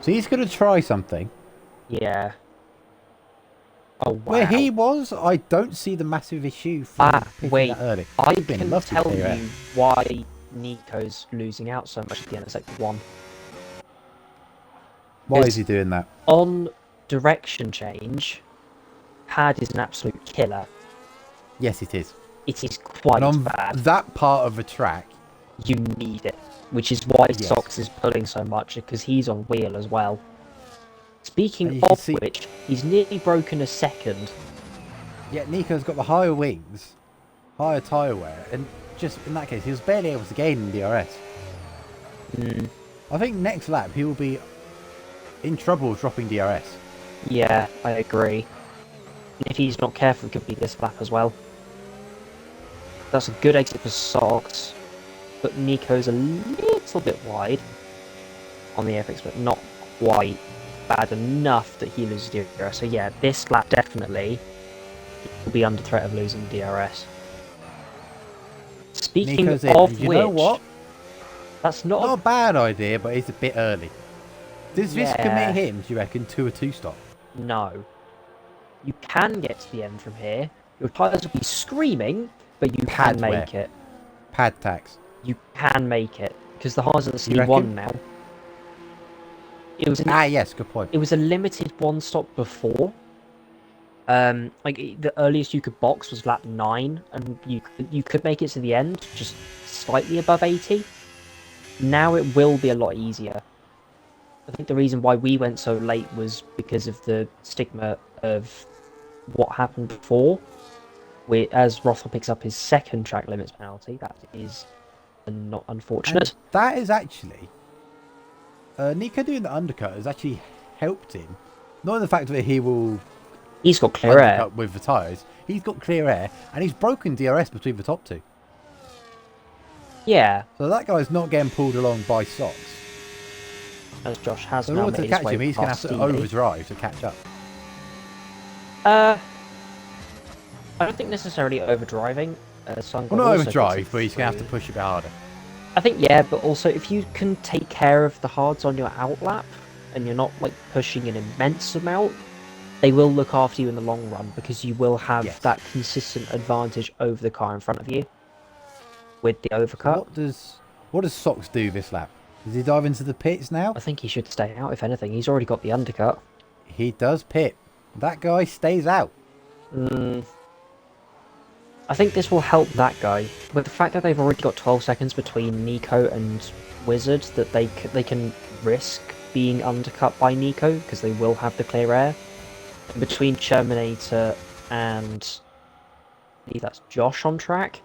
A: So he's going to try something.
B: Yeah. Oh, wow.
A: Where he was, I don't see the massive issue for pitting
B: wait.
A: that early.
B: I
A: He's been
B: can
A: lovely
B: tell
A: here.
B: you why Nico's losing out so much at the end of sector 1.
A: Why is he doing that?
B: On direction change, Padge is an absolute killer.
A: Yes, it is.
B: It is quite
A: And on
B: bad.
A: that part of the track,
B: You need it, which is why
A: Yes.
B: Sox is pulling so much, because he's on wheel as well.
A: And
B: Speaking
A: you can
B: of
A: see-
B: which, he's nearly broken a second.
A: yeah, Nico's got the higher wings, higher tyre wear, and just in that case, he was barely able to gain in DRS. I think next lap he will be in trouble dropping DRS.
B: Yeah, I agree. And if he's not careful, it could be this lap as well. That's a good exit for Sox, but Nico's a little bit wide on the airfix, but not quite bad enough that he loses DRS. So yeah, this lap definitely will be under threat of losing DRS. Speaking
A: Nico's in.
B: of
A: And you
B: which,
A: know what?
B: that's
A: Not a
B: not
A: bad idea, but it's a bit early. Does this
B: Yeah.
A: commit him, do you reckon, to a 2-stop?
B: no. You can get to the end from here. Your tyres will be screaming, but you can
A: Pad wear.
B: make it.
A: Pad tax.
B: You can make it because the hards are the
A: You
B: C1
A: reckon?
B: now. It was
A: Yes, good point.
B: it was a limited one stop before. The earliest you could box was lap 9, and you could make it to the end just slightly above 80. Now it will be a lot easier. I think the reason why we went so late was because of the stigma of what happened before. As Rothwell picks up his second track limits penalty, that is not unfortunate.
A: And that is actually... Nico doing the undercut has actually helped him. Not in the fact that he will
B: He's got clear air.
A: undercut with the tyres. He's got clear air, and he's broken DRS between the top two.
B: Yeah,
A: So that guy's not getting pulled along by Sox.
B: as Josh has
A: So in
B: now
A: order to
B: made his
A: catch
B: way
A: him, he's going to have
B: past
A: to
B: Stevie.
A: overdrive to catch up.
B: I don't think necessarily overdriving. So
A: Well, not overdrive, but he's going to have to push a bit harder.
B: I think yeah, but also if you can take care of the hards on your outlap and you're not like pushing an immense amount, they will look after you in the long run because you will have
A: Yes.
B: that consistent advantage over the car in front of you with the
A: So
B: overcut.
A: what does Sox do this lap? Does he dive into the pits now?
B: I think he should stay out. If anything, he's already got the undercut.
A: He does pit. That guy stays out.
B: I think this will help that guy. With the fact that they've already got 12 seconds between Nico and Wizard, that they can risk being undercut by Nico because they will have the clear air. And between Terminator and I believe that's Josh on track,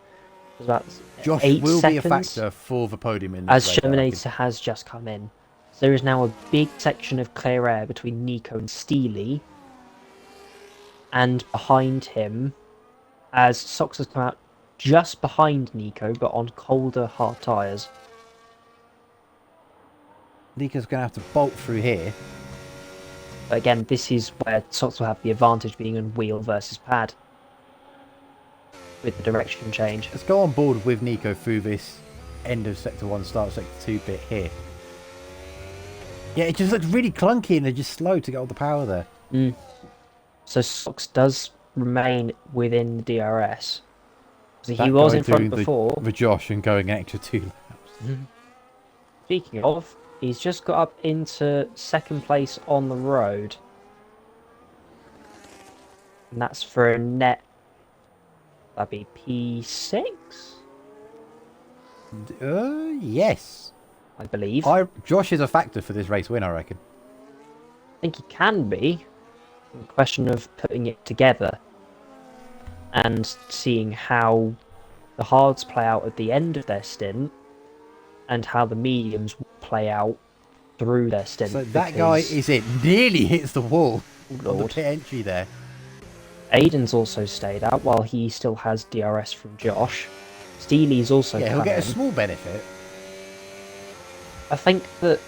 B: there's about
A: Josh
B: 8
A: will
B: seconds,
A: be a factor for the podium in this
B: as
A: race, I reckon.
B: Terminator has just come in. So there is now a big section of clear air between Nico and Steely, and behind him, as Sox has come out just behind Nico, but on colder, hard tyres.
A: Nico's going to have to bolt through here.
B: But again, this is where Sox will have the advantage being on wheel versus pad with the direction change.
A: Let's go on board with Nico through this end of Sector 1, start of Sector 2 bit here. Yeah, it just looks really clunky and they're just slow to get all the power there.
B: So Sox does remain within the DRS. So he
A: That
B: was
A: guy
B: in front
A: doing
B: before.
A: the Josh and going an extra 2 laps.
B: Speaking of, he's just got up into second place on the road. And that's for a net. That'd be P6?
A: Yes.
B: I believe.
A: Josh is a factor for this race win, I reckon.
B: I think he can be. The question of putting it together and seeing how the hards play out at the end of their stint and how the mediums play out through their stint.
A: So that guy nearly hits the wall on the
B: Lord.
A: pit entry there.
B: Aiden's also stayed out while he still has DRS from Josh. Steely's also
A: Yeah, he'll
B: come
A: get a
B: in.
A: small benefit.
B: I think that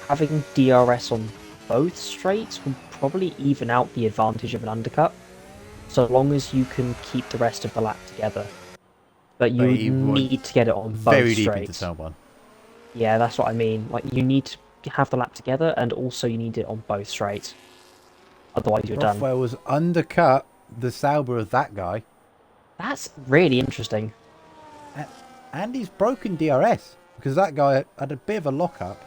B: having DRS on both straights will probably even out the advantage of an undercut, so long as you can keep the rest of the lap together. But you need to get it on both
A: very
B: straights.
A: deep into turn one.
B: Yeah, that's what I mean. Like, you need to have the lap together, and also you need it on both straights. Otherwise, you're done.
A: Rothwell was undercut the Sauber of that guy.
B: That's really interesting.
A: And he's broken DRS because that guy had a bit of a lock-up.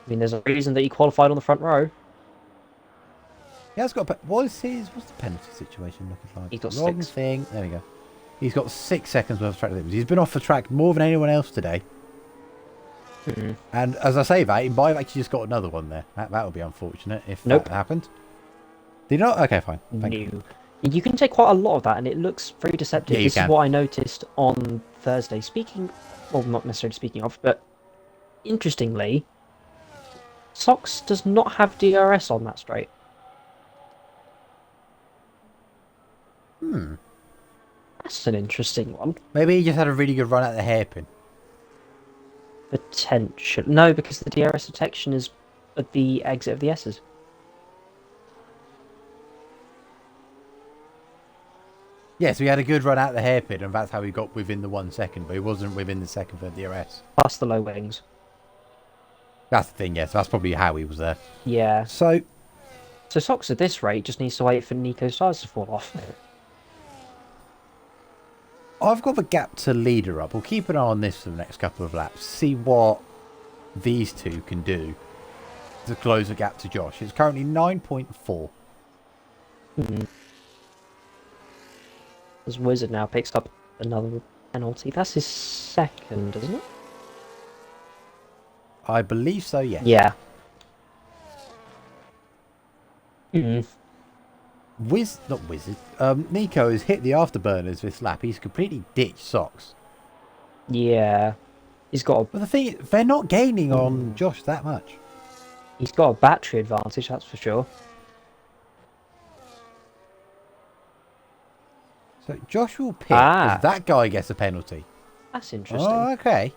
B: I mean, there's a reason that he qualified on the front row.
A: He has got. What's the penalty situation looking like?
B: He's got
A: Wrong
B: 6.
A: thing. There we go. He's got 6 seconds worth of track limits. He's been off the track more than anyone else today. And as I say that, he might have actually just got another one there. That would be unfortunate if that happened. Did he not? Okay, fine. Thank you.
B: You can take quite a lot of that, and it looks very deceptive.
A: Yeah,
B: This is what I noticed on Thursday. Well, not necessarily speaking of, but interestingly, Sox does not have DRS on that straight. That's an interesting one.
A: Maybe he just had a really good run at the hairpin.
B: Potential. No, because the DRS detection is at the exit of the S's.
A: Yeah, so he had a good run out the hairpin, and that's how he got within the 1 second, but he wasn't within the second for DRS.
B: Plus the low wings.
A: That's the thing, yes. That's probably how he was there.
B: Yeah.
A: So
B: Sox at this rate just needs to wait for Nico's tires to fall off.
A: I've got the gap to leader up. We'll keep an eye on this for the next couple of laps. See what these two can do to close the gap to Josh. It's currently 9.4.
B: As Wizard now picks up another penalty. That's his second, isn't it?
A: I believe so, yes.
B: Yeah.
A: Not Wizard. Nico has hit the afterburners this lap. He's completely ditched Sox.
B: Yeah. He's got a,
A: But the thing is, they're not gaining on Josh that much.
B: he's got a battery advantage, that's for sure.
A: So Josh will pit if that guy gets a penalty.
B: That's interesting.
A: Oh, okay.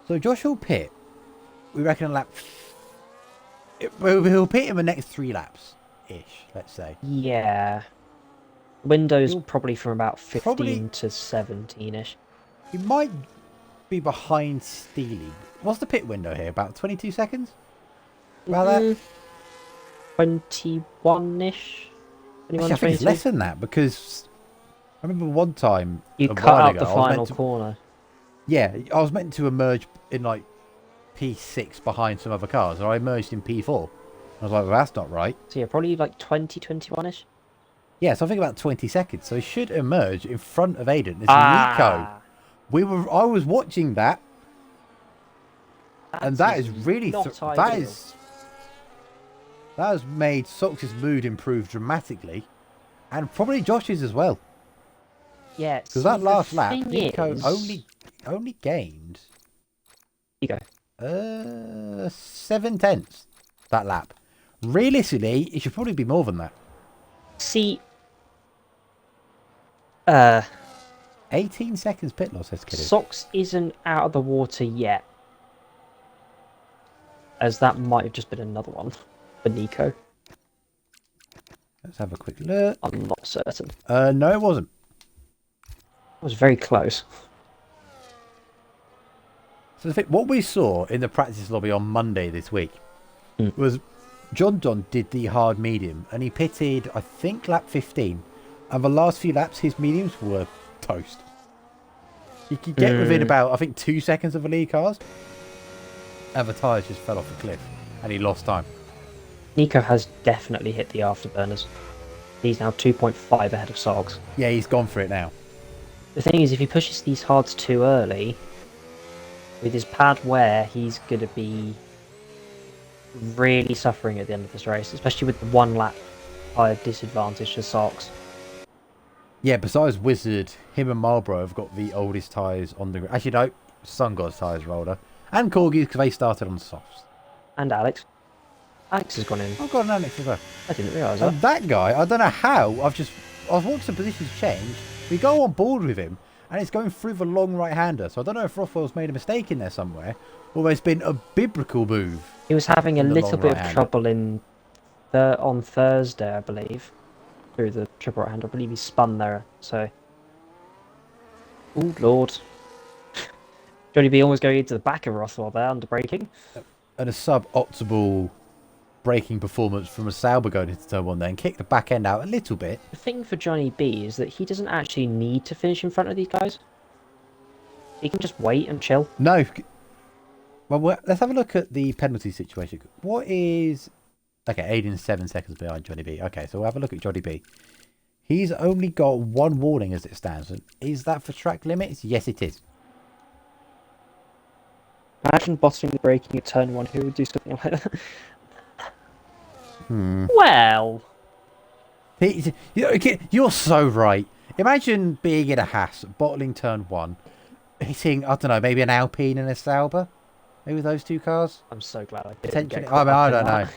A: So Josh will pit. We reckon a lap. He'll pit in the next 3 laps-ish, let's say.
B: Yeah. Window's probably from about 15 to 17-ish.
A: He might be behind Steely. What's the pit window here? About 22 seconds? About that?
B: 21-ish?
A: Actually, I think it's less than that because I remember one time
B: you cut out the final corner.
A: Yeah, I was meant to emerge in like P6 behind some other cars, and I emerged in P4. I was like, well, that's not right.
B: So yeah, probably like 20, 21-ish?
A: Yeah, so I think about 20 seconds. So he should emerge in front of Aiden. It's Nico. I was watching that, and that is really that has made Sox's mood improve dramatically, and probably Josh's as well.
B: Yeah,
A: because that last lap, Nico only gained.
B: Here you
A: go. 7/10 that lap. Realistically, it should probably be more than that.
B: See,
A: 18 seconds pit loss, says Kiddo.
B: Sox isn't out of the water yet, as that might have just been another one for Nico.
A: Let's have a quick look.
B: I'm not certain.
A: No, it wasn't.
B: It was very close.
A: So what we saw in the practice lobby on Monday this week was John did the hard medium, and he pitted, I think, lap 15. And the last few laps, his mediums were toast. He could get within about, I think, 2 seconds of the lead cars. And the tyres just fell off a cliff. And he lost time.
B: Nico has definitely hit the afterburners. He's now 2.5 ahead of Sogs.
A: Yeah, he's gone for it now.
B: The thing is, if he pushes these hards too early, with his pad wear, he's going to be really suffering at the end of this race, especially with the 1 lap higher disadvantage to Sogs.
A: Yeah, besides Wizard, him and Marlboro have got the oldest tyres on the grid. Actually, no, Sun God's tyres are older. And Corgi's, because they started on softs.
B: And Alex. Alex has gone in.
A: I've got an Alex as well.
B: I didn't realise that.
A: And that guy, I don't know how, I've watched the positions change. We go on board with him, and it's going through the long right-hander. So I don't know if Rothwell's made a mistake in there somewhere, or there's been a biblical move.
B: He was having a little bit of trouble on Thursday, I believe. Through the triple right-hander. I believe he spun there, so... Oh, Lord. Johnny B almost going into the back of Rothwell there, under braking.
A: And a sub-optimal braking performance from a Sauber going into turn 1 there, and kicked the back end out a little bit.
B: The thing for Johnny B is that he doesn't actually need to finish in front of these guys. He can just wait and chill.
A: No. Well, let's have a look at the penalty situation. What is... Okay, Aiden's 7 seconds behind Johnny B. Okay, so we'll have a look at Johnny B. He's only got 1 warning as it stands. And is that for track limits? Yes, it is.
B: Imagine bottoming the braking at turn 1. Who would do something like that? Well...
A: You're so right. Imagine being in a Haas, bottling turn 1, hitting, I don't know, maybe an Alpine and a Sauber? Maybe those 2 cars?
B: I'm so glad I did.
A: Potentially. I don't know.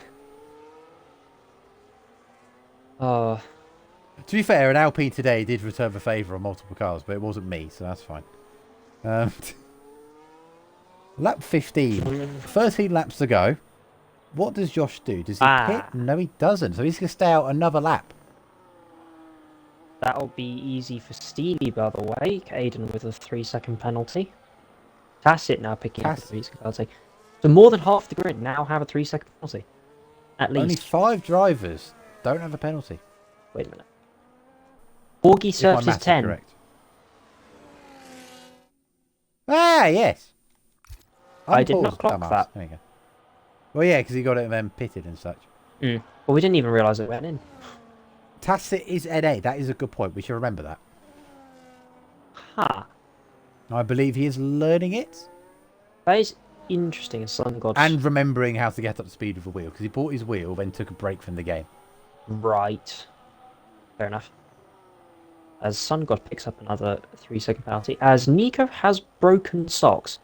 B: Oh.
A: To be fair, an Alpine today did return the favour on multiple cars, but it wasn't me, so that's fine. Lap 15. 13 laps to go. What does Josh do? Does he pit? No, he doesn't. So he's going to stay out another lap.
B: That'll be easy for Steely, by the way. Aiden with a 3-second penalty. Tacit now picking up the 3-second penalty. So more than half the grid now have a 3-second penalty. At least.
A: Only 5 drivers don't have a penalty.
B: Wait a minute. Borgie served his 10.
A: Correct. Ah, yes.
B: I did not clock that.
A: There you go. Well, yeah, because he got it and then pitted and such.
B: Well, we didn't even realise it went in.
A: Tacit is NA. That is a good point. We should remember that.
B: Ha.
A: I believe he is learning it.
B: That is interesting as Sun God.
A: And remembering how to get up to speed with the wheel. Because he bought his wheel, then took a break from the game.
B: Right. Fair enough. As Sun God picks up another 3-second penalty. As Nico has broken socks.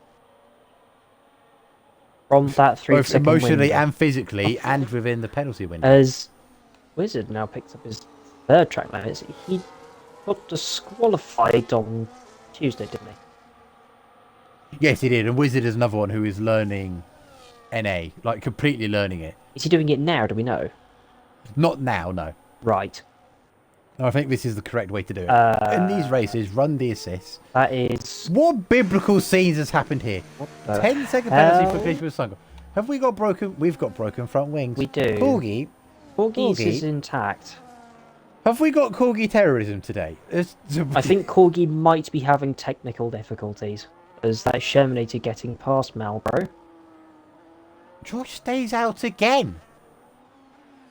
B: From that 3-second
A: both emotionally
B: window.
A: and physically and within the penalty window.
B: As Wizard now picks up his 3rd track limits. He got disqualified on Tuesday, didn't he?
A: Yes, he did. And Wizard is another one who is learning NA. Like, completely learning it.
B: Is he doing it now, do we know?
A: Not now, no.
B: Right.
A: No, I think this is the correct way to do it. In these races, run the assists.
B: That is...
A: What biblical scenes has happened here? 10-second penalty for collision with Sungo. Have we got broken... We've got broken front wings.
B: We do.
A: Corgi
B: is intact.
A: Have we got Corgi terrorism today?
B: I think Corgi might be having technical difficulties, as that Shermanator getting past Malbro.
A: Josh stays out again.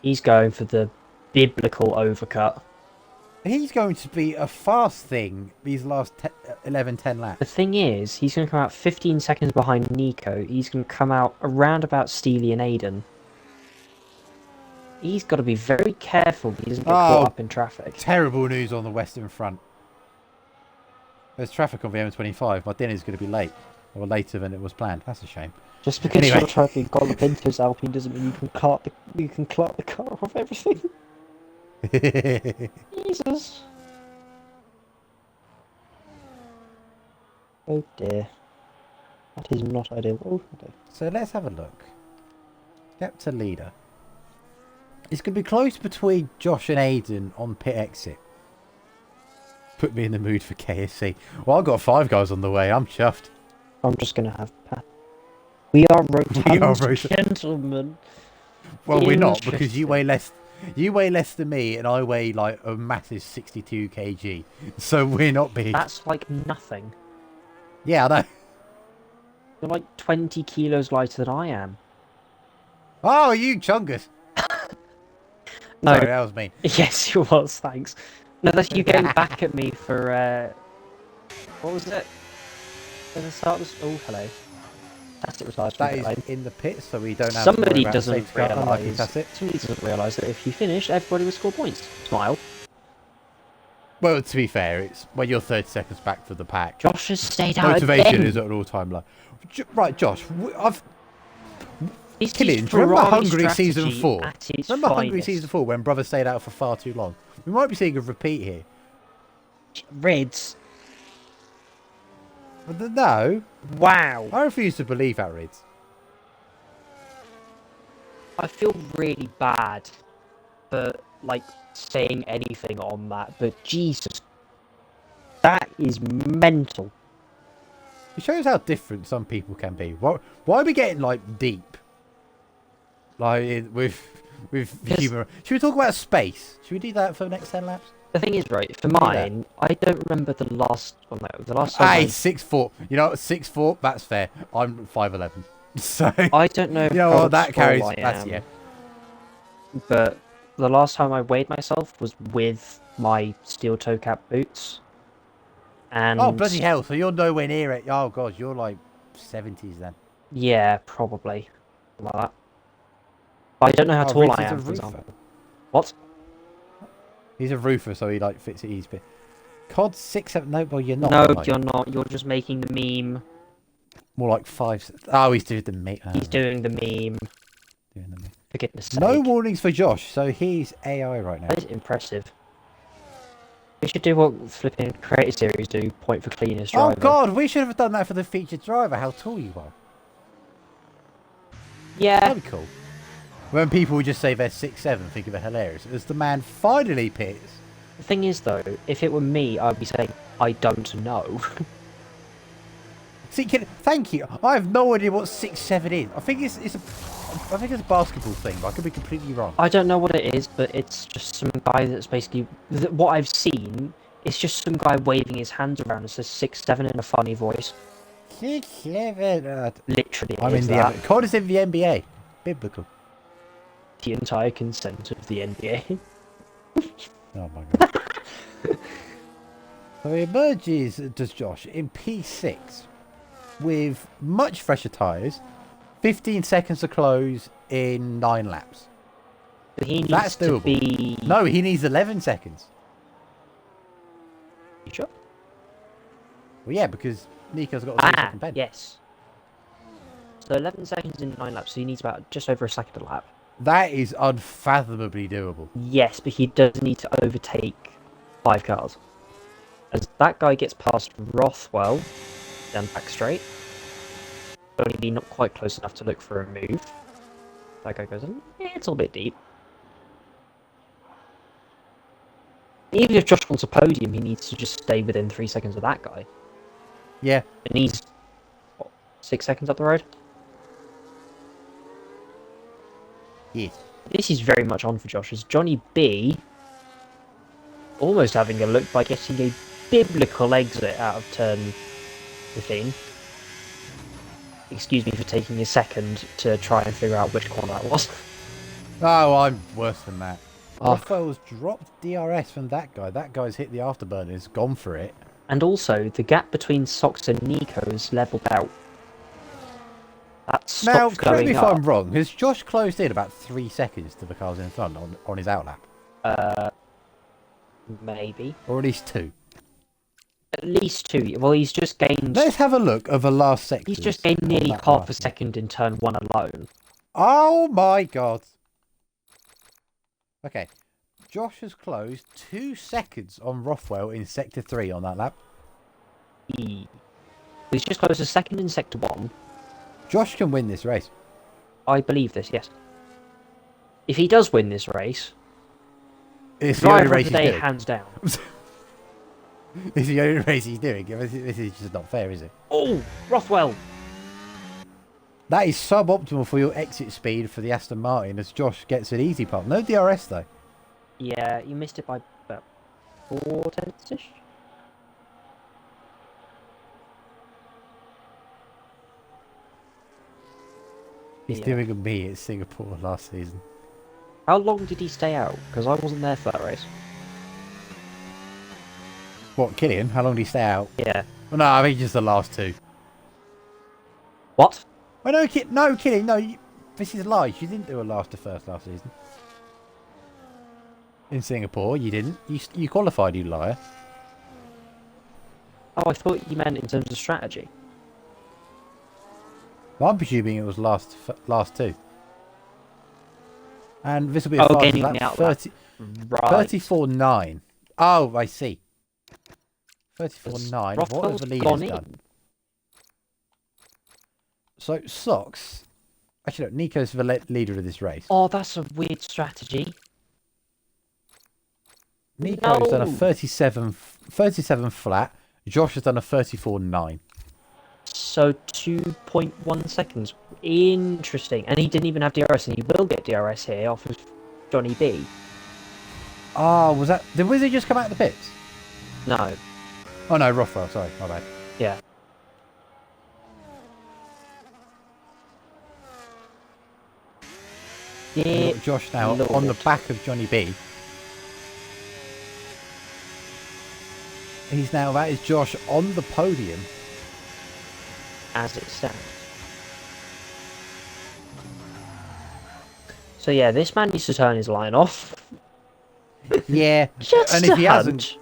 B: He's going for the biblical overcut.
A: He's going to be a fast thing these last 11-10 laps.
B: The thing is, he's going to come out 15 seconds behind Nico. He's going to come out around about Steely and Aiden. He's got to be very careful he doesn't get caught up in traffic.
A: Terrible news on the western front. There's traffic on the M25. My dinner's going to be late. Or later than it was planned. That's a shame.
B: Just because you're trying to got the Pintos Alpine doesn't mean you can cart the car off everything. Jesus. Oh dear. That is not ideal. Oh, dear.
A: So let's have a look. Step to leader. It's going to be close between Josh and Aiden on pit exit. Put me in the mood for KFC. Well, I've got 5 guys on the way. I'm chuffed.
B: I'm just going to have Pat. We are rotund gentlemen.
A: Well, we're not, because you
B: Interesting.
A: weigh less. You weigh less than me, and I weigh like a massive 62 kg. So we're not big.
B: That's like nothing.
A: Yeah, I know.
B: You're like 20 kilos lighter than I am.
A: Oh, you chungus.
B: No.
A: Sorry, that was me.
B: Yes, you was, thanks. No, that's you getting back at me for, what was it? At the start was... Oh, hello. That's it, retired from
A: That
B: pit lane.
A: is in the pits, so we don't have
B: Somebody
A: to worry
B: doesn't
A: about safety car, unlike
B: realise...
A: that's it.
B: Somebody doesn't realise that if you finish, everybody will score points. Smile.
A: Well, to be fair, it's when you're 30 seconds back for the pack.
B: Josh has stayed out
A: Motivation
B: again.
A: is at an all-time low. Right, Josh,
B: This
A: Killian,
B: is
A: do you remember
B: Ferrari
A: Hungary Season
B: strategy
A: 4?
B: at its
A: Remember Hungary
B: finest.
A: Season 4 when Brother stayed out for far too long? We might be seeing a repeat here.
B: Reds.
A: But no,
B: Wow.
A: I refuse to believe that, Rids.
B: I feel really bad for, like, saying anything on that, but Jesus. That is mental.
A: It shows how different some people can be. Why are we getting, like, deep? Like, with humour. Should we talk about space? Should we do that for the next 10 laps?
B: The thing is, right, for mine, I don't remember the last... Well, no, the last time
A: Hey, 6'4". You know, 6'4", that's fair. I'm 5'11". So,
B: I don't know
A: you know
B: how
A: what, that
B: tall
A: carries...
B: I
A: That's,
B: am,
A: yeah.
B: but the last time I weighed myself was with my steel toe cap boots. And
A: Oh, bloody hell. So you're nowhere near it. Oh, God, you're like 70s then.
B: yeah, probably. Something like that. But I don't know how tall
A: Ritz
B: I
A: is a
B: am, for
A: roofer.
B: example. What?
A: He's a roofer, so he like fits it easy. COD 6, 7... No, well, you're not.
B: No,
A: Like,
B: you're not. You're just making the meme.
A: more like 5... Oh, he's doing the mate.
B: He's doing the meme.
A: Doing the mate.
B: For goodness sake.
A: No warnings for Josh, so he's AI right now.
B: That is impressive. We should do what flipping Creative Series do, point for cleanest driver.
A: Oh, God, we should have done that for the featured driver, how tall you are.
B: Yeah.
A: That'd be cool. When people would just say they're 6'7", think of it hilarious. As the man finally pits.
B: The thing is, though, if it were me, I'd be saying, I don't know.
A: See, thank you. I have no idea what 6'7" is. I think it's a basketball thing, but I could be completely wrong.
B: I don't know what it is, but it's just some guy that's basically... What I've seen, it's just some guy waving his hands around and says 6'7" in a funny voice.
A: 6'7".
B: Literally,
A: I'm in the COD is in the NBA. Biblical.
B: the entire consent of the NBA.
A: Oh my God. So he emerges, does Josh, in P6 with much fresher tyres, 15 seconds to close in 9 laps.
B: But he needs
A: That's
B: to
A: doable.
B: be...
A: No, he needs 11 seconds.
B: You sure?
A: Well, yeah, because Nico's got a 3-second pen.
B: Yes. So 11 seconds in 9 laps, so he needs about just over a second a lap.
A: That is unfathomably doable.
B: Yes, but he does need to overtake 5 cars. As that guy gets past Rothwell, then back straight. Only be not quite close enough to look for a move. That guy goes, it's a little bit deep. Even if Josh wants a podium, he needs to just stay within 3 seconds of that guy.
A: Yeah.
B: And he's, what, 6 seconds up the road?
A: Yes.
B: This is very much on for Josh, as Johnny B almost having a look by getting a biblical exit out of turn 15. Excuse me for taking a second to try and figure out which corner that was.
A: Oh, I'm worse than that.
B: Oh.
A: Raphael's dropped DRS from that guy. That guy's hit the afterburners, gone for it.
B: And also, the gap between Sox and Nico's levelled out. That
A: Now,
B: stopped
A: correct me
B: going
A: if
B: up.
A: I'm wrong. Has Josh closed in about 3 seconds to the cars in front on his outlap?
B: Maybe.
A: Or at least 2?
B: At least 2. Well, he's just gained...
A: Let's have a look of the last sector.
B: He's just gained nearly half a second in turn 1 alone.
A: Oh my God. Okay. Josh has closed 2 seconds on Rothwell in Sector 3 on that lap.
B: He's just closed a second in Sector 1.
A: Josh can win this race.
B: I believe this, yes. If he does win this race,
A: It's the only
B: driver
A: race
B: of the
A: he's
B: day,
A: doing.
B: hands down.
A: It's the only race he's doing. This is just not fair, is it?
B: Oh, Rothwell!
A: That is suboptimal for your exit speed for the Aston Martin as Josh gets an easy part. No DRS though.
B: Yeah, you missed it by about 4/10ish.
A: He's doing a me at Singapore last season.
B: How long did he stay out? Because I wasn't there for that race.
A: What, Killian? How long did he stay out?
B: Yeah.
A: Well, no, I mean just the last two.
B: What?
A: Well, no, Killian, no. This is lies. You didn't do a last to first last season. In Singapore, you didn't. You qualified, you liar.
B: Oh, I thought you meant in terms of strategy.
A: Well, I'm presuming it was last two. And this will be a fast
B: gaining
A: lap.
B: the outlap.
A: 34.9. Oh, I see. 34.9. What have the leaders done? So, Socks. Actually, no, Nico's the leader of this race.
B: Oh, that's a weird strategy.
A: Nico's done a 37 flat. Josh has done a 34.9.
B: So 2.1 seconds. Interesting. And he didn't even have DRS, and he will get DRS here off of Johnny B.
A: Ah, was that... Did Wizard just come out of the pits?
B: No.
A: Oh no, Rothwell, sorry, my bad.
B: Yeah.
A: We've got Josh now on the back of Johnny B. That is Josh on the podium.
B: As it stands. So yeah, this man needs to turn his line off.
A: Yeah,
B: Just
A: and if he
B: a
A: hasn't,
B: hunch.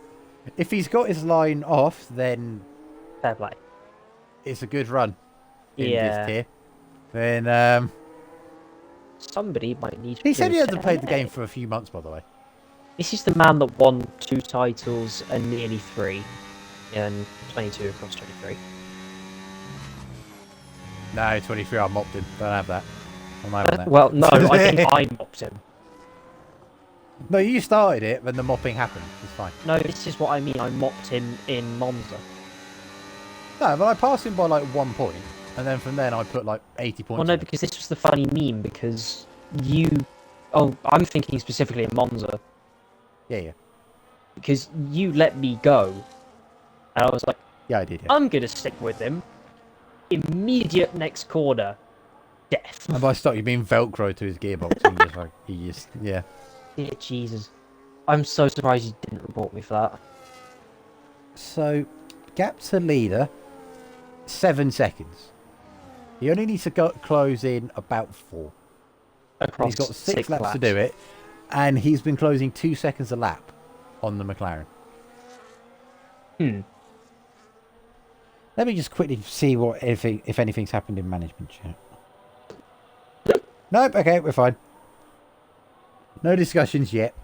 A: if he's got his line off, then
B: Fair play.
A: it's a good run in
B: Yeah.
A: this tier. Then
B: Somebody might need to.
A: he said he hasn't played the
B: protect.
A: game for a few months, by the way.
B: This is the man that won 2 titles and nearly 3, and 22 across 23.
A: No, 23. I mopped him. Don't have that. I'm having that.
B: Well, no, I think I mopped him.
A: No, you started it, then the mopping happened. It's fine.
B: No, this is what I mean. I mopped him in Monza.
A: No, but I passed him by like 1 point, and then from then I put like 80 points.
B: Well, no,
A: on it.
B: because this was the funny meme. Because you, I'm thinking specifically in Monza.
A: Yeah.
B: Because you let me go, and I was like,
A: Yeah, I did. Yeah.
B: I'm gonna stick with him. Immediate next corner, death.
A: And by stop, you mean Velcro to his gearbox. And he just, yeah.
B: Dear Jesus, I'm so surprised you didn't report me for that.
A: So, gap to leader, 7 seconds. He only needs to close in about 4.
B: Across
A: He's got 6 laps to
B: laps.
A: do it, and he's been closing 2 seconds a lap on the McLaren. Let me just quickly see if anything's happened in management chat. Nope, okay, we're fine. No discussions yet.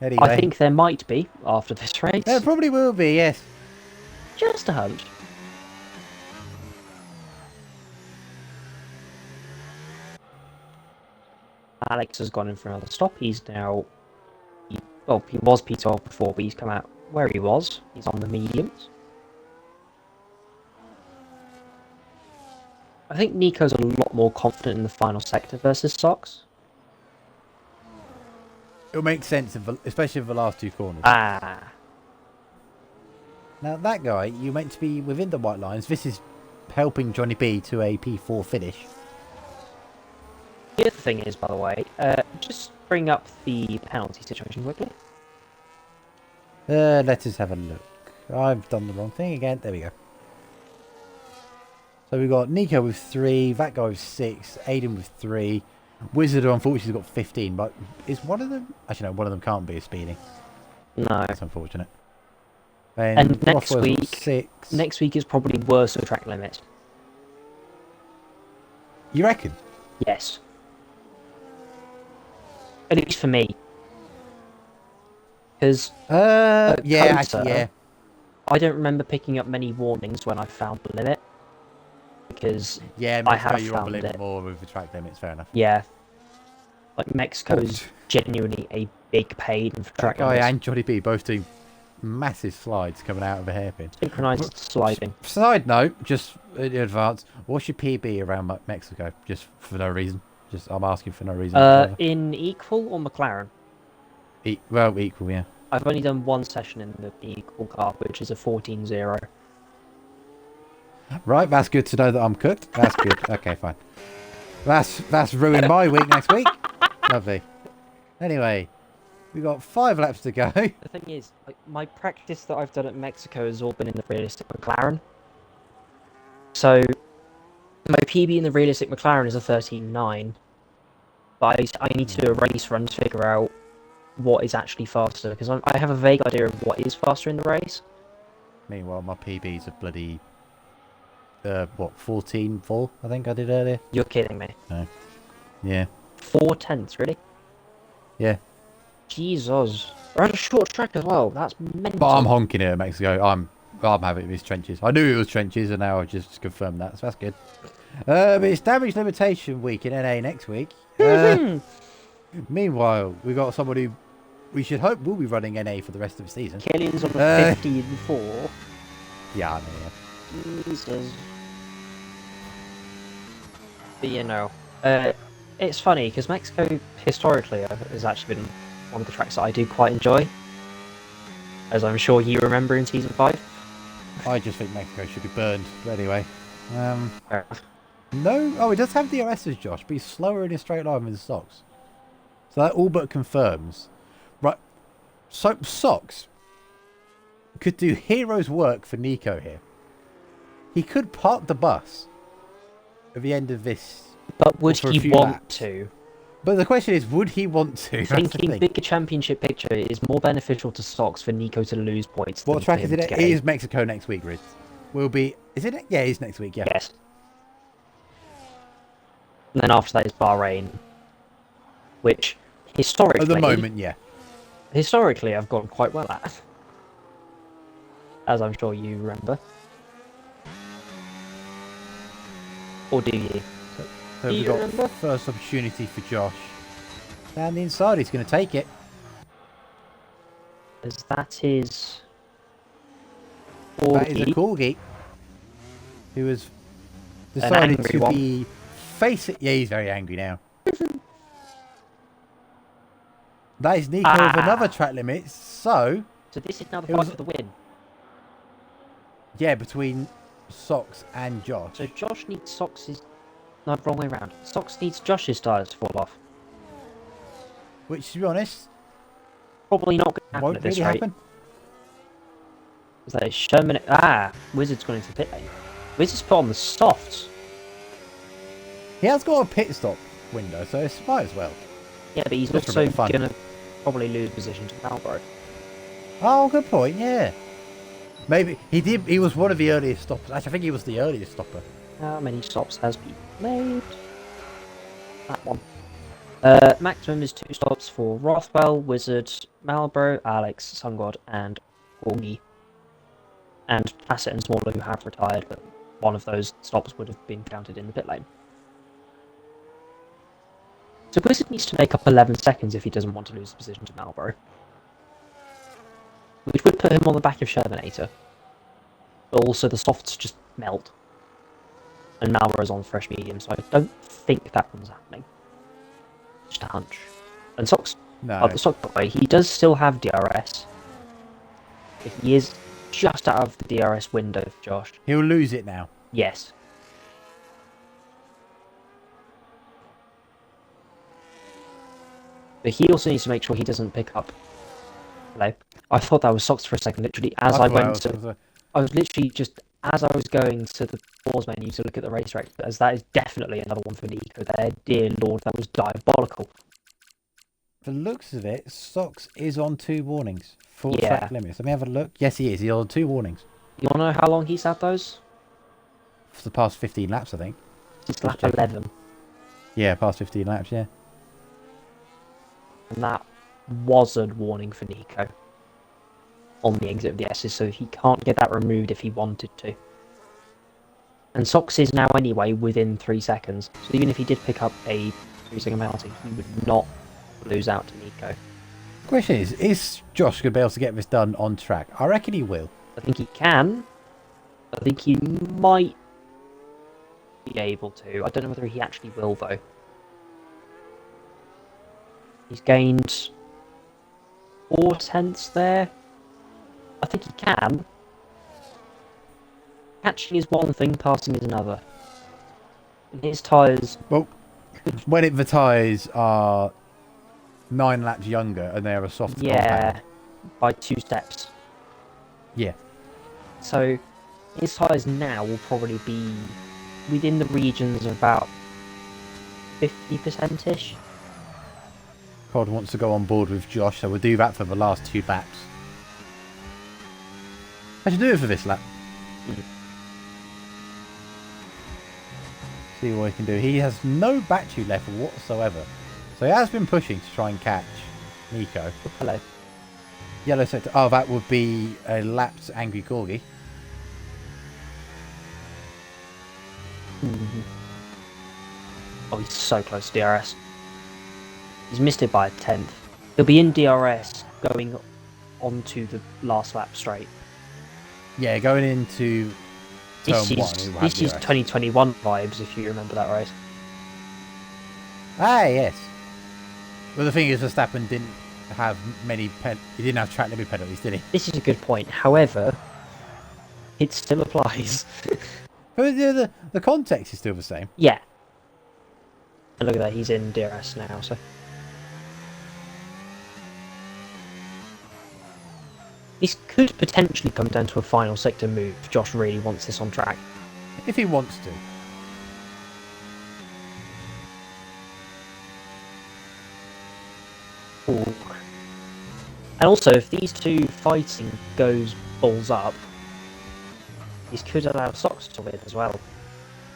A: Anyway.
B: I think there might be after this race.
A: There probably will be, yes.
B: Just a hunch. Alex has gone in for another stop. He's now... he was P12 before, but he's come out where he was. He's on the mediums. I think Nico's a lot more confident in the final sector versus Sox.
A: It'll make sense, especially for the last 2 corners.
B: Ah.
A: Now, that guy, you're meant to be within the white lines. This is helping Johnny B to a P4 finish.
B: The other thing is, by the way, just bring up the penalty situation quickly.
A: Let us have a look. I've done the wrong thing again. There we go. So we've got Nico with 3, that guy with 6, Aiden with 3. Wizard, unfortunately, has got 15, but is one of them... Actually, no, one of them can't be a speeding.
B: No.
A: That's unfortunate.
B: And next
A: Rothwell's got
B: week...
A: 6.
B: Next week is probably worse for track limit.
A: You reckon?
B: Yes. At least for me. Because...
A: yeah, actually, yeah.
B: I don't remember picking up many warnings when I found the limit. Because
A: Yeah,
B: I
A: Mexico,
B: have
A: you're on the
B: found
A: limit
B: it.
A: more with the track limits, fair enough.
B: Yeah. Like, Mexico's genuinely a big pain for
A: That
B: track
A: guy
B: limits.
A: and Johnny B both doing massive slides coming out of a hairpin.
B: Synchronized sliding.
A: Side note, just in advance, what's your PB around Mexico? Just for no reason. I'm asking for no reason.
B: In equal or McLaren?
A: Well, equal, yeah.
B: I've only done one session in the equal car, which is a 14-0.
A: Right, that's good to know that I'm cooked. That's good. Okay, fine. That's ruined my week next week. Lovely. Anyway, we got 5 laps to go.
B: The thing is, like, my practice that I've done at Mexico has all been in the realistic McLaren. So, my PB in the realistic McLaren is a 13.9. But I need to do a race run to figure out what is actually faster, because I have a vague idea of what is faster in the race.
A: Meanwhile, my PB's a bloody... 14.4, I think I did earlier.
B: You're kidding me.
A: No. Yeah.
B: 4/10, really?
A: Yeah.
B: Jesus. We're at a short track as well. That's mental.
A: But I'm honking it at Mexico. I'm having these trenches. I knew it was trenches, and now I just confirmed that, so that's good. But it's damage limitation week in NA next week. Meanwhile, we got someone who we should hope will be running NA for the rest of the season.
B: Killian's on the 15-4.
A: Yeah, I know, yeah.
B: Jesus. But you know, it's funny because Mexico historically has actually been one of the tracks that I do quite enjoy, as I'm sure you remember in season 5.
A: I just think Mexico should be burned. But anyway, no. Oh, it does have DRSs, Josh, but he's slower in a straight line with the socks. So that all but confirms, right? So socks could do hero's work for Nico here. He could park the bus at the end of this.
B: But would he want to?
A: But the question is, would he want to?
B: Thinking bigger championship picture is more beneficial to Sox for Nico to lose points.
A: What track is it? It is Mexico next week, Riz. Will be. Is it? Yeah, it is next week. Yeah.
B: Yes. And then after that is Bahrain, which historically,
A: at the moment, yeah.
B: Historically, I've gone quite well at, as I'm sure you remember. Or do you?
A: So we've got first opportunity for Josh. Down the inside, he's going to take it.
B: As that is...
A: That is a Corgi. Who has decided to be facing... Yeah, he's very angry now. That is Nico with another track limit, so...
B: So this is now the fight for the win.
A: Yeah, between Sox and Josh.
B: So Josh needs Sox's... No, wrong way around. Sox needs Josh's tyres to fall off.
A: Which, to be honest...
B: Probably not going to happen at this rate.
A: Happen.
B: Is that Sherman... Wizard's gone into pit lane. Wizard's put on the softs.
A: He has got a pit stop window, so it might as well.
B: Yeah, but he's also going to probably lose position to Malboro.
A: Oh, good point, yeah. Maybe he did. He was one of the earliest stoppers. Actually, I think he was the earliest stopper.
B: How many stops has been made? That one. Maximum is 2 stops for Rothwell, Wizard, Malboro, Alex, Sungod, and Corgi. And Bassett and Smaller, who have retired, but one of those stops would have been counted in the pit lane. So Wizard needs to make up 11 seconds if he doesn't want to lose the position to Malboro. Which would put him on the back of Shermanator. But also the softs just melt. And Malboro's on fresh medium, so I don't think that one's happening. Just a hunch. And Sox, the Sox way, he does still have DRS. But he is just out of the DRS window for Josh.
A: He'll lose it now.
B: Yes. But he also needs to make sure he doesn't pick up. Hello? I thought that was Sox for a second, literally, as I went to... I was literally just, as I was going to the pause menu to look at the race rate, as that is definitely another one for Nico there. Dear Lord, that was diabolical.
A: The looks of it, Sox is on 2 warnings. Full track limits. Let me have a look. Yes, he is. He's on 2 warnings.
B: You want to know how long he's had those?
A: For the past 15 laps, I think.
B: Since lap 11.
A: Yeah, past 15 laps, yeah.
B: And that was a warning for Nico on the exit of the S's, so he can't get that removed if he wanted to. And Sox is now anyway within 3 seconds, so even if he did pick up a 3-second penalty, he would not lose out to Nico.
A: Question is Josh going to be able to get this done on track? I reckon he will.
B: I think he can. I think he might be able to. I don't know whether he actually will, though. He's gained 4/10 there. I think he can. Catching is one thing, passing is another. And his tyres...
A: Well, when the tyres are 9 laps younger and they're a softer compound.
B: By 2 steps.
A: Yeah.
B: So his tyres now will probably be within the regions of about 50%-ish.
A: Pod wants to go on board with Josh, so we'll do that for the last 2 laps. I should do it for this lap. See what he can do. He has no battery level whatsoever. So he has been pushing to try and catch Nico.
B: Hello.
A: Yellow sector. Oh, that would be a lapped Angry Corgi.
B: Oh, he's so close to DRS. He's missed it by a 10th. He'll be in DRS going onto the last lap straight.
A: Yeah, going into turn 1.
B: This is 2021 vibes, if you remember that race.
A: Ah, yes. Well, the thing is, Verstappen didn't have he didn't have track limit penalties, did he?
B: This is a good point. However, it still applies.
A: But the context is still the same.
B: Yeah. And look at that, he's in DRS now, so... This could potentially come down to a final sector move if Josh really wants this on track.
A: If he wants to.
B: Ooh. And also, if these two fighting goes balls up, this could allow Socks to win as well.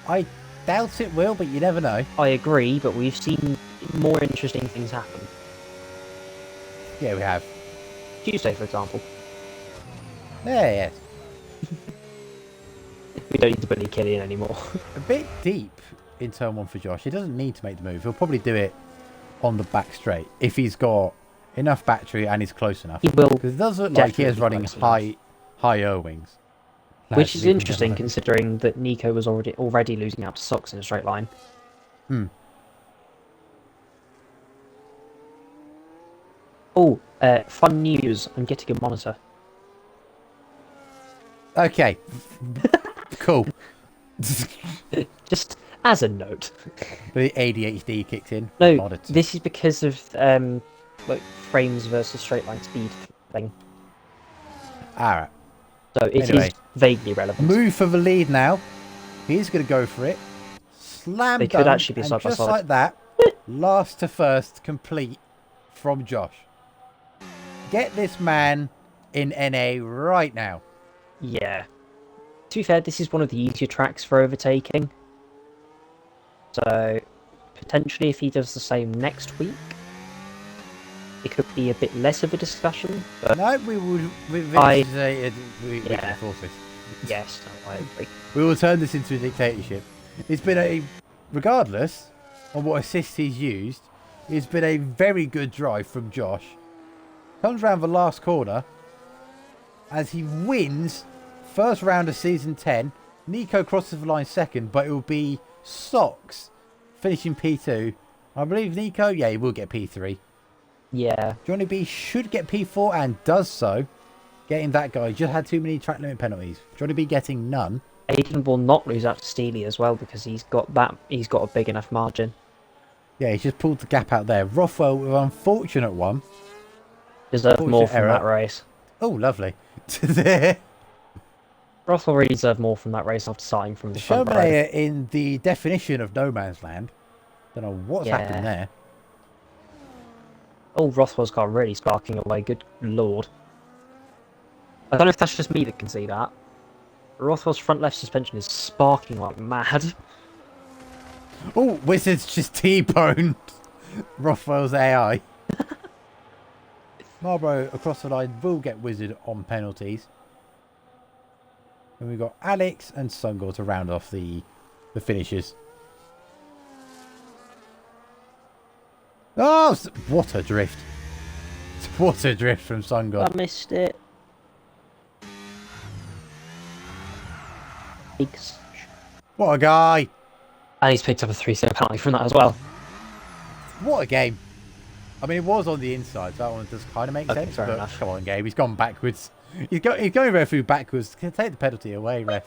A: I doubt it will, but you never know.
B: I agree, but we've seen more interesting things happen.
A: Yeah, we have.
B: Tuesday, for example.
A: Yeah, yes.
B: We don't need to bully Killian anymore.
A: A bit deep in turn 1 for Josh. He doesn't need to make the move. He'll probably do it on the back straight if he's got enough battery and he's close enough.
B: He will.
A: Because it does look like he is running high O-wings.
B: Which is interesting considering that Nico was already losing out to Socks in a straight line. Oh, fun news. I'm getting a monitor.
A: Okay. Cool.
B: Just as a note.
A: The ADHD kicked in.
B: No,
A: Monitor.
B: this is because of like frames versus straight line speed thing.
A: Alright.
B: So it is vaguely relevant.
A: Move for the lead now. He's going to go for it. Slam
B: They could actually be side by
A: just
B: side.
A: like that. Last to first complete from Josh. Get this man in NA right now.
B: Yeah. To be fair, this is one of the easier tracks for overtaking. So, potentially if he does the same next week, it could be a bit less of a discussion. But
A: No, we can force this.
B: yes, no, I agree.
A: We will turn this into a dictatorship. It's been regardless of what assist he's used, it's been a very good drive from Josh. Comes round the last corner as he wins first round of season 10. Nico crosses the line second, but it will be Socks finishing P2. I believe Nico, yeah, he will get P3.
B: Yeah.
A: Johnny B should get P4 and does so. Getting that guy just had too many track limit penalties. Johnny B getting none.
B: Aiden will not lose out to Steely as well because he's got a big enough margin.
A: Yeah, he's just pulled the gap out there. Rothwell with an unfortunate one.
B: Deserved more from that race.
A: Oh, lovely.
B: Rothwell really deserved more from that race after starting from the front row.
A: In the definition of no man's land. Don't know what's happened there.
B: Oh, Rothwell's car really sparking away. Good lord. I don't know if that's just me that can see that. Rothwell's front left suspension is sparking like mad.
A: Oh, Wizards just T-boned Rothwell's AI. Marlborough across the line will get Wizard on penalties. And we've got Alex and Sungor to round off the finishes. Oh, what a drift. What a drift from Sun God.
B: I missed it. Thanks.
A: What a guy.
B: And he's picked up a 3-0 penalty from that as well.
A: What a game. I mean, it was on the inside, so that one does kind of make sense.
B: Fair
A: But
B: enough.
A: come on, Gabe. He's gone backwards. He's going very through backwards. Can take the penalty away, ref.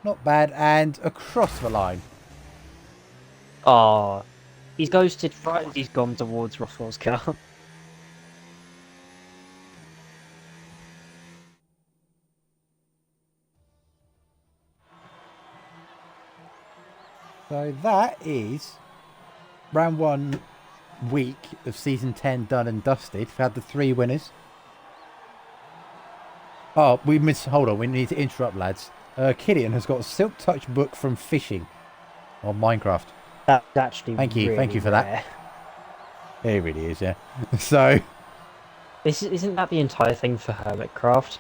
A: Not bad. And across the line.
B: Oh, he's ghosted right as he's gone towards Rothwell's car.
A: So that is round 1 week of season 10 done and dusted. We've had the 3 winners. Oh, we missed. Hold on, we need to interrupt, lads. Killian has got a Silk Touch book from fishing on Minecraft.
B: That's actually
A: Thank you for
B: rare.
A: that. It really is, yeah. So
B: Isn't that the entire thing for Hermitcraft?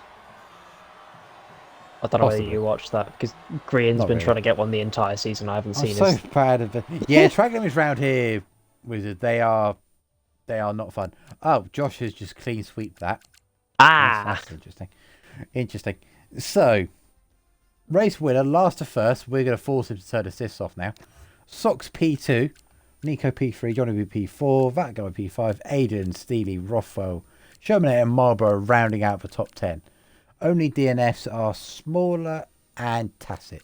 B: I don't know whether you watched that, because Grian's been trying to get one the entire season. I haven't seen it.
A: I'm so proud of it. Yeah, track limits round here, Wizard, they are not fun. Oh, Josh has just clean sweeped that. That's interesting. Interesting. So, race winner, last to first. We're going to force him to turn assists off now. Sox P2, Nico P3, Johnny P4, That Guy P5, Aiden, Steely, Rothwell, Sherman and Marlborough rounding out the top 10. Only DNFs are Smaller and Tacit.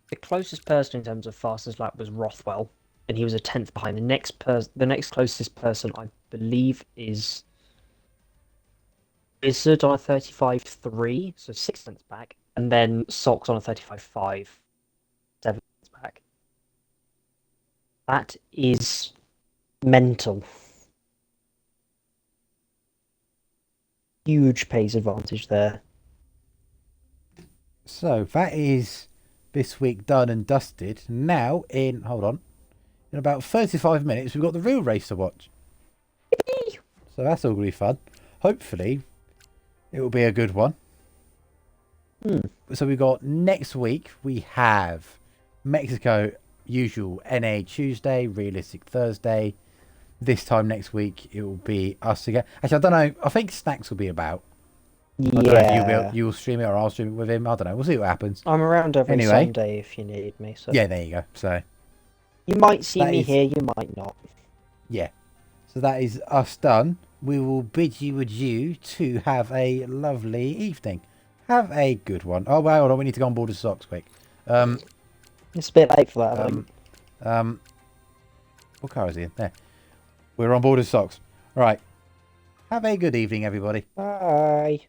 B: The closest person in terms of fastest lap was Rothwell, and he was a 10th behind. The next closest person, I believe, is Wizard on a 35.3, so 6 tenths back, and then Socks on a 35.5, 7 tenths back. That is mental. Huge pace advantage there.
A: So that is this week done and dusted. Now in about 35 minutes we've got the real race to watch.
B: Yippee!
A: So that's all going to be fun. Hopefully it will be a good one. So we've got next week we have Mexico, usual NA Tuesday, realistic Thursday. This time next week it will be us again. Actually, I don't know. I think Snacks will be about. I don't know if you'll stream it or I'll stream it with him. I don't know. We'll see what happens.
B: I'm around every Sunday if you need me. So
A: yeah, there you go. So
B: you might see me here, you might not.
A: Yeah. So that is us done. We will bid you adieu to have a lovely evening. Have a good one. Oh, well, hold on. We need to go on board the Socks quick.
B: It's a bit late for that, I think.
A: What car is he in? There. We're on board the Socks. Right. Have a good evening, everybody.
B: Bye.